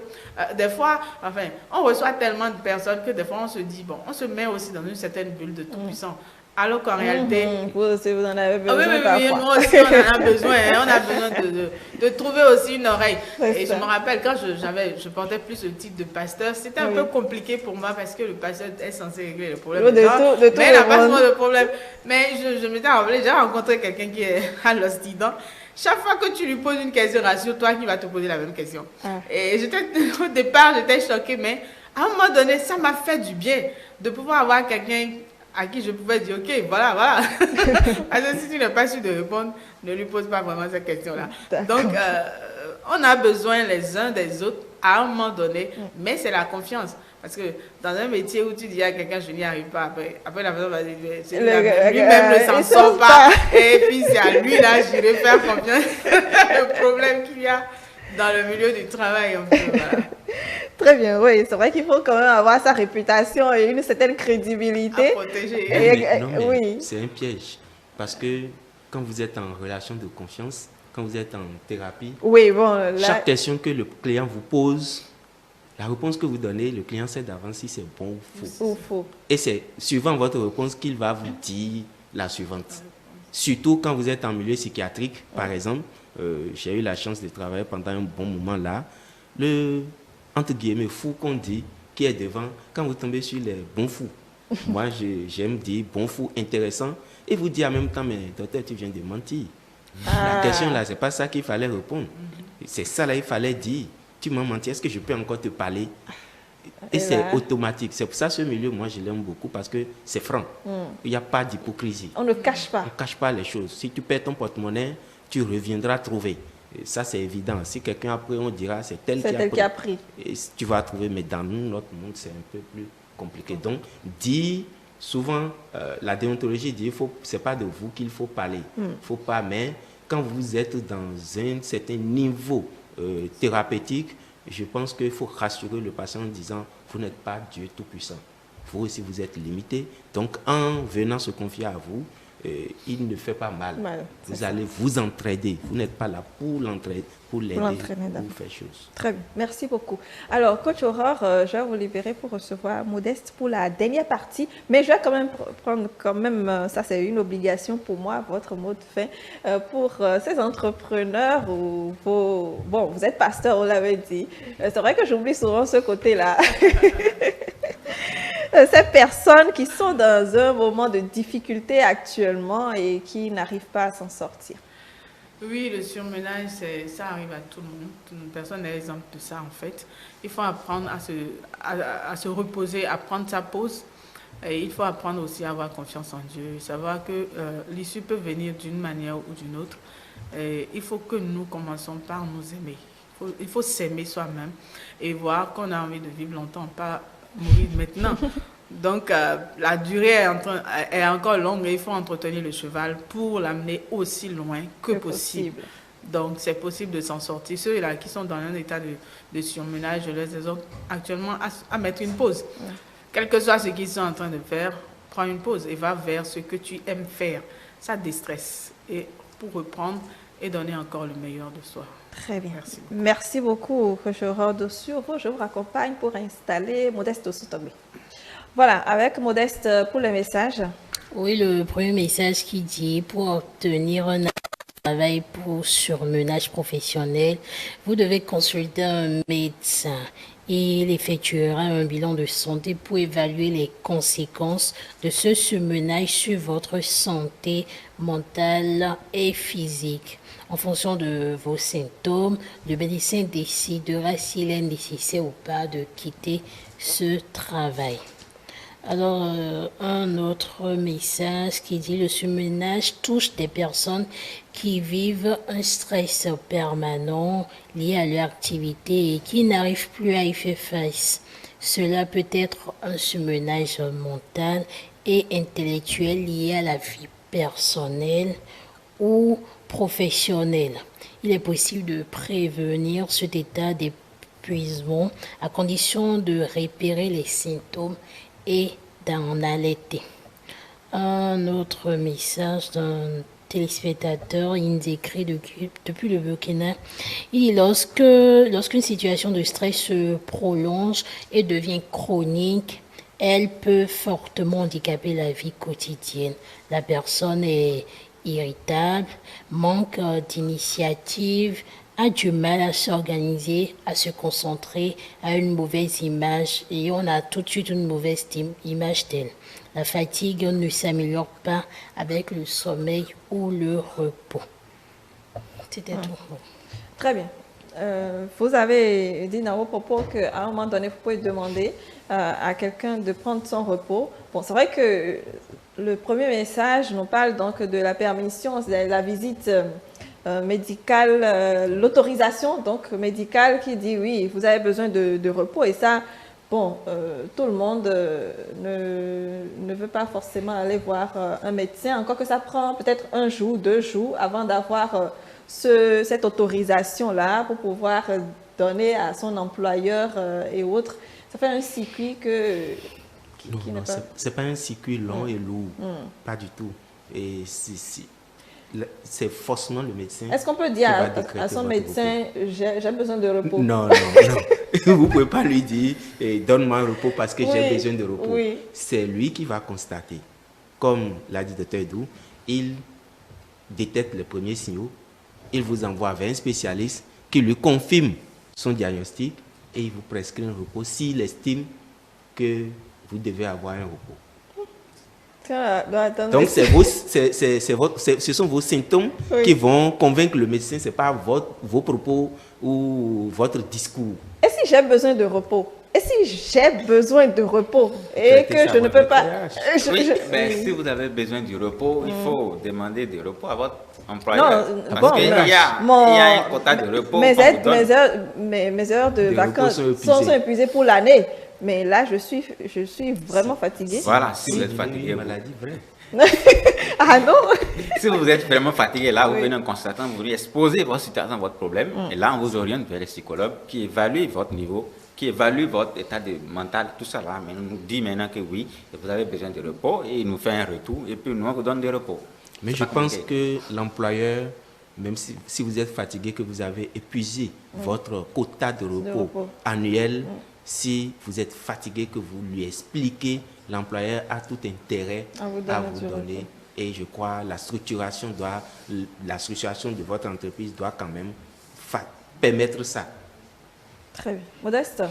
des fois, enfin, on reçoit tellement de personnes que des fois, on se dit, bon, on se met aussi dans une certaine bulle de tout-puissant. Alors qu'en réalité... Vous aussi, vous en avez besoin oui, moi aussi, on en a besoin. On a besoin de trouver aussi une oreille. Et je me rappelle, quand je portais plus le titre de pasteur, c'était un peu compliqué pour moi parce que le pasteur est censé régler les problèmes. Mais il n'a pas souvent de problème. Mais je m'étais rappelé, j'ai rencontré quelqu'un qui est à l'Occident. Chaque fois que tu lui poses une question, rassure-toi qu'il va te poser la même question. Et au départ, j'étais choquée, mais à un moment donné, ça m'a fait du bien de pouvoir avoir quelqu'un à qui je pouvais dire, ok, voilà. Parce que si tu n'es pas sûr de répondre, ne lui pose pas vraiment cette question-là. Donc, on a besoin les uns des autres à un moment donné, mais c'est la confiance. Parce que dans un métier où tu dis à quelqu'un, je n'y arrive pas, après la personne va dire, lui-même ne s'en sort pas. Et puis c'est à lui, là, j'irai faire confiance. Le problème qu'il y a dans le milieu du travail, un peu, voilà. Très bien, oui, c'est vrai qu'il faut quand même avoir sa réputation et une certaine crédibilité. À protéger. Oui. C'est un piège. Parce que quand vous êtes en relation de confiance, quand vous êtes en thérapie, chaque question que le client vous pose, la réponse que vous donnez, le client sait d'avance si c'est bon ou faux. Et c'est suivant votre réponse qu'il va vous dire la suivante. Surtout quand vous êtes en milieu psychiatrique, par exemple, j'ai eu la chance de travailler pendant un bon moment là. Le, entre guillemets, fou qu'on dit, qui est devant, quand vous tombez sur les bons fous, moi j'aime dire bon fou intéressant, et vous dire en même temps, mais docteur, tu viens de mentir. La question là, c'est pas ça qu'il fallait répondre. C'est ça là, il fallait dire. Tu m'as menti, est-ce que je peux encore te parler? Et c'est automatique. C'est pour ça que ce milieu, moi, je l'aime beaucoup parce que c'est franc. Il n'y a pas d'hypocrisie. On ne cache pas. On ne cache pas les choses. Si tu perds ton porte-monnaie, tu reviendras trouver. Et ça, c'est évident. Si quelqu'un a pris, on dira c'est tel qui a pris. Et tu vas trouver, mais dans notre monde, c'est un peu plus compliqué. Donc, dit souvent, la déontologie dit, ce n'est pas de vous qu'il faut parler. Faut pas, mais quand vous êtes dans un certain niveau thérapeutique, je pense qu'il faut rassurer le patient en disant, vous n'êtes pas Dieu Tout-Puissant. Vous aussi, vous êtes limité. Donc, en venant se confier à vous, il ne fait pas mal. Vous allez vous entraider. Vous n'êtes pas là pour l'entraider, pour l'aider, pour faire chose. Très bien, merci beaucoup. Alors, Coach Aurore, je vais vous libérer pour recevoir Modeste pour la dernière partie, mais je vais quand même prendre, ça c'est une obligation pour moi, votre mot de fin, pour ces entrepreneurs où vous êtes pasteur, on l'avait dit. C'est vrai que j'oublie souvent ce côté-là. Ces personnes qui sont dans un moment de difficulté actuellement et qui n'arrivent pas à s'en sortir. Oui, le surmenage, ça arrive à tout le monde. Personne n'est exempt de ça, en fait. Il faut apprendre à se reposer, à prendre sa pause. Et il faut apprendre aussi à avoir confiance en Dieu, savoir que l'issue peut venir d'une manière ou d'une autre. Et il faut que nous commençons par nous aimer. Il faut s'aimer soi-même et voir qu'on a envie de vivre longtemps, pas mourir maintenant. Donc, la durée est encore longue et il faut entretenir le cheval pour l'amener aussi loin que possible. Donc, c'est possible de s'en sortir. Ceux-là qui sont dans un état de surmenage, je les exhorte actuellement à mettre une pause. Quel que soit ce qu'ils sont en train de faire, prends une pause et va vers ce que tu aimes faire. Ça déstresse. Et pour reprendre et donner encore le meilleur de soi. Très bien. Merci beaucoup, Coach Aurore Dossou-Ovo. Je vous raccompagne pour installer Modeste Dossou-Togbé. Voilà, avec Modeste pour le message. Oui, le premier message qui dit pour obtenir un travail pour surmenage professionnel, vous devez consulter un médecin. Il effectuera un bilan de santé pour évaluer les conséquences de ce surmenage sur votre santé mentale et physique. En fonction de vos symptômes, le médecin décidera s'il est nécessaire ou pas de quitter ce travail. Alors, un autre message qui dit le surmenage touche des personnes qui vivent un stress permanent lié à leur activité et qui n'arrivent plus à y faire face. Cela peut être un surmenage mental et intellectuel lié à la vie personnelle ou professionnelle. Il est possible de prévenir cet état d'épuisement à condition de repérer les symptômes et d'en alerter. Un autre message d'un téléspectateur, il nous écrit depuis le Burkina. Il dit lorsqu'une situation de stress se prolonge et devient chronique, elle peut fortement handicaper la vie quotidienne. La personne est irritable, manque d'initiative, a du mal à s'organiser, à se concentrer, a une mauvaise image et on a tout de suite une mauvaise image d'elle. La fatigue ne s'améliore pas avec le sommeil ou le repos. C'était tout. Très bien. Vous avez dit dans vos propos qu'à un moment donné, vous pouvez demander à quelqu'un de prendre son repos. Bon, c'est vrai que le premier message nous parle donc de la permission, de la visite médicale, l'autorisation donc médicale qui dit oui, vous avez besoin de repos et ça, bon, tout le monde ne veut pas forcément aller voir un médecin, encore que ça prend peut-être 1 jour, 2 jours avant d'avoir cette autorisation-là pour pouvoir donner à son employeur et autres. Ça fait un circuit qui non, c'est pas un circuit long et lourd, pas du tout. Et c'est forcément le médecin. Est-ce qu'on peut dire à son médecin, j'ai besoin de repos? Non. Vous ne pouvez pas lui dire, donne-moi un repos parce que j'ai besoin de repos. Oui. C'est lui qui va constater. Comme l'a dit Dr. Dou, il détecte les premiers signaux, il vous envoie vers un spécialiste qui lui confirme son diagnostic et il vous prescrit un repos s'il estime que vous devez avoir un repos. Donc, ce sont vos symptômes qui vont convaincre le médecin, ce n'est pas vos propos ou votre discours. Et si j'ai besoin de repos? Et si j'ai besoin de repos et que je ne peux pas... Mais si vous avez besoin du repos, il faut demander du repos à votre employeur. Non, parce qu'il y a un quota de repos. Mes heures de vacances sont épuisées pour l'année. Mais là, je suis vraiment fatiguée. Voilà, si vous êtes fatigué. Maladie vraie. Ah non. Si vous êtes vraiment fatigué, là, vous venez un consultant, vous lui exposez votre situation, votre problème. Et là, on vous oriente vers les psychologues qui évaluent votre niveau, qui évaluent votre état mental, tout ça là. Mais on nous dit maintenant que oui, vous avez besoin de repos et il nous fait un retour et puis nous, on vous donne des repos. Mais je pense que l'employeur, même si vous êtes fatigué, que vous avez épuisé votre quota de repos annuel, si vous êtes fatigué, que vous lui expliquez, l'employeur a tout intérêt à vous donner. Et je crois la structuration de votre entreprise doit quand même permettre ça. Très bien. Modeste?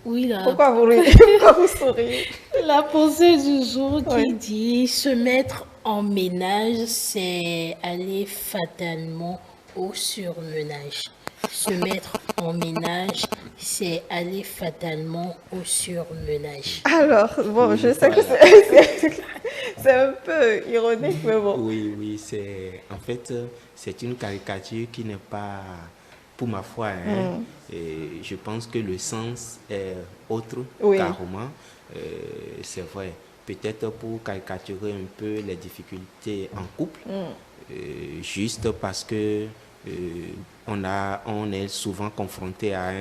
Oui, pourquoi vous souriez? La pensée du jour qui dit se mettre en ménage, c'est aller fatalement au surmenage. Se mettre en ménage, c'est aller fatalement au surmenage. Alors, bon, je sais que c'est un peu ironique, mais bon. Oui, c'est une caricature qui n'est pas, pour ma foi, et je pense que le sens est autre carrément. C'est vrai, peut-être pour caricaturer un peu les difficultés en couple, juste parce que on est souvent confronté à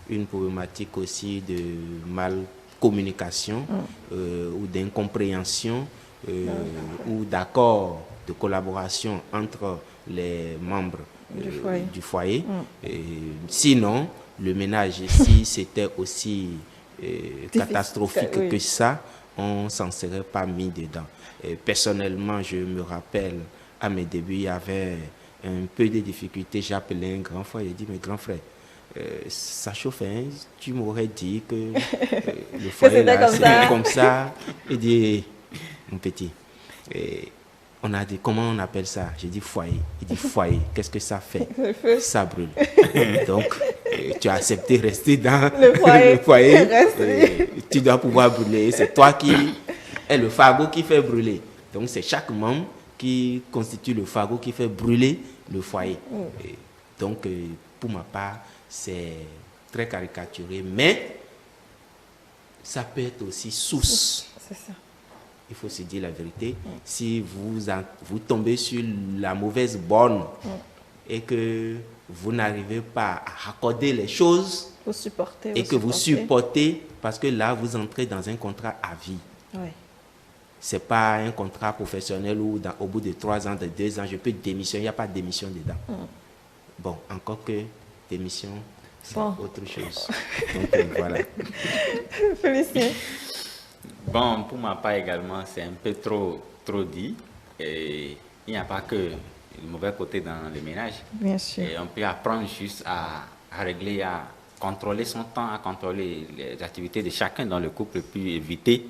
une problématique aussi de mal communication ou d'incompréhension ou d'accord de collaboration entre les membres du foyer. Sinon, le ménage, si c'était aussi catastrophique que ça, on ne s'en serait pas mis dedans. Personnellement, je me rappelle, à mes débuts, il y avait un peu de difficultés, j'appelais un grand frère, il dit, mais grand frère, ça chauffe, hein? Tu m'aurais dit que le foyer là, c'est comme ça. Il dit, mon petit, on a dit, comment on appelle ça? J'ai dit foyer. Il dit foyer, qu'est-ce que ça fait? Ça brûle. Donc, tu as accepté rester dans le foyer. Tu dois pouvoir brûler. C'est toi qui es le fagot qui fait brûler. Donc, c'est chaque membre qui constitue le fagot qui fait brûler le foyer. Donc, pour ma part, c'est très caricaturé, mais ça peut être aussi source. C'est ça. Il faut se dire la vérité. Si vous tombez sur la mauvaise borne et que vous n'arrivez pas à raccorder les choses vous supportez, vous supportez, parce que là, vous entrez dans un contrat à vie. Oui. Ce n'est pas un contrat professionnel où au bout de 3 ans, de 2 ans, je peux démissionner. Il n'y a pas de démission dedans. Bon, encore que démission, c'est autre chose. Donc, voilà. Félicien. Bon, pour ma part également, c'est un peu trop dit. Et il n'y a pas que le mauvais côté dans le ménage. Bien sûr. Et on peut apprendre juste à régler, à contrôler son temps, à contrôler les activités de chacun dans le couple, puis éviter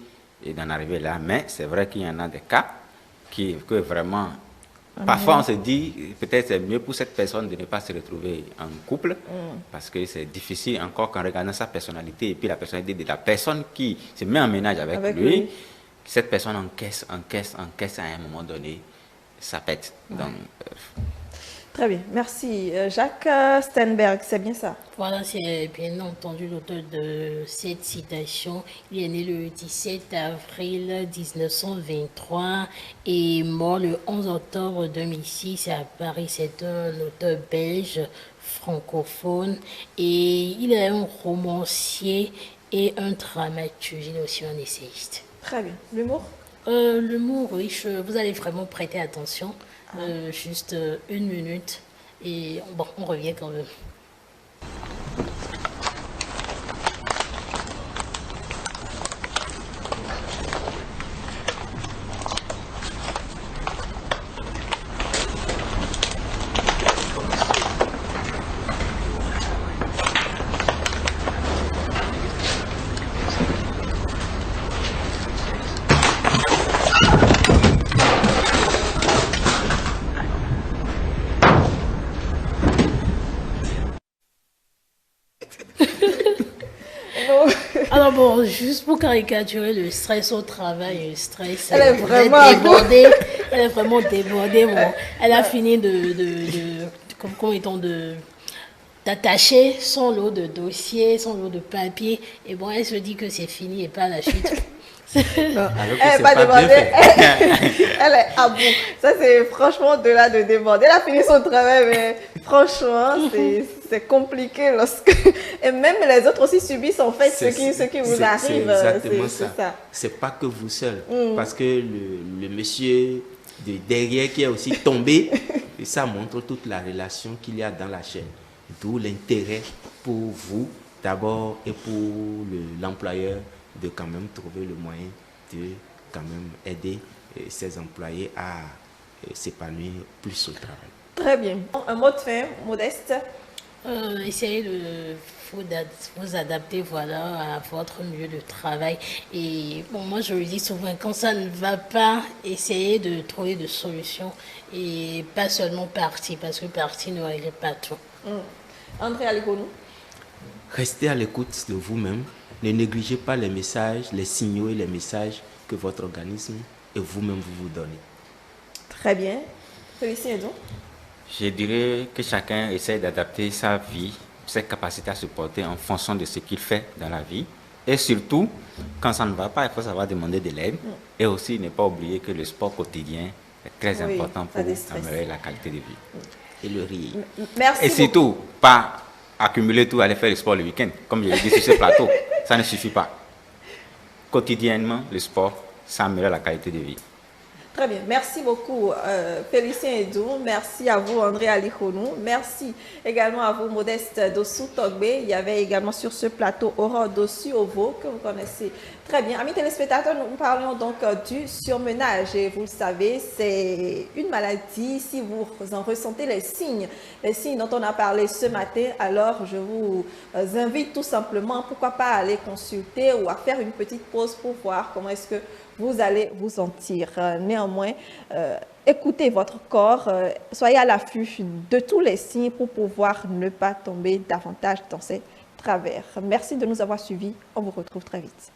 d'en arriver là. Mais c'est vrai qu'il y en a des cas que vraiment... Parfois, on se dit, peut-être c'est mieux pour cette personne de ne pas se retrouver en couple, parce que c'est difficile encore qu'en regardant sa personnalité et puis la personnalité de la personne qui se met en ménage avec lui, cette personne encaisse à un moment donné, ça pète. Donc, très bien, merci. Jacques Steinberg, c'est bien ça? Voilà, c'est bien entendu l'auteur de cette citation. Il est né le 17 avril 1923 et mort le 11 octobre 2006 à Paris. C'est un auteur belge francophone et il est un romancier et un dramaturge. Il est aussi un essayiste. Très bien. L'humour? L'humour, oui, vous allez vraiment prêter attention. Juste 1 minute et bon, on revient quand même. Alors bon, juste pour caricaturer le stress au travail, le stress, elle est vraiment débordée. Elle est vraiment débordée. Bon, elle a fini d'attacher son lot de dossiers, son lot de papiers. Et bon, elle se dit que c'est fini et pas la chute. Elle n'est pas débordée. Elle est à bout. Ça, c'est franchement au-delà de déborder. Elle a fini son travail, mais franchement, c'est compliqué lorsque... Et même les autres aussi subissent en fait ce qui vous arrive. C'est exactement ça. C'est pas que vous seul. Parce que le monsieur de derrière qui est aussi tombé, et ça montre toute la relation qu'il y a dans la chaîne. D'où l'intérêt pour vous, d'abord, et pour l'employeur, de quand même trouver le moyen de quand même aider ses employés à s'épanouir plus au travail. Très bien. Un mot de fin, Modeste? Essayez de vous adapter à votre milieu de travail. Et bon, moi, je le dis souvent, quand ça ne va pas, essayez de trouver des solutions et pas seulement partir, parce que partir ne règle pas tout. André Aligonu? Restez à l'écoute de vous-même. Ne négligez pas les messages, les signaux et les messages que votre organisme et vous-même vous donnez. Très bien. Félicien Edouard? Je dirais que chacun essaie d'adapter sa vie, ses capacités à se porter en fonction de ce qu'il fait dans la vie. Et surtout, quand ça ne va pas, il faut savoir demander de l'aide. Et aussi, ne pas oublier que le sport quotidien est très important pour améliorer la qualité de vie. Et le rire. Merci. Et surtout, pas accumuler tout, aller faire le sport le week-end. Comme je l'ai dit sur ce plateau, ça ne suffit pas. Quotidiennement, le sport, ça améliore la qualité de vie. Très bien. Merci beaucoup, Félicien Edou. Merci à vous, André Alikhonou. Merci également à vous, Modeste Dossou Togbe. Il y avait également sur ce plateau Aurore Dossu Ovo, que vous connaissez très bien. Amis téléspectateurs, nous parlons donc du surmenage. Et vous le savez, c'est une maladie. Si vous en ressentez les signes dont on a parlé ce matin, alors je vous invite tout simplement, pourquoi pas aller consulter ou à faire une petite pause pour voir comment est-ce que vous allez vous sentir. Néanmoins, écoutez votre corps, soyez à l'affût de tous les signes pour pouvoir ne pas tomber davantage dans ces travers. Merci de nous avoir suivis. On vous retrouve très vite.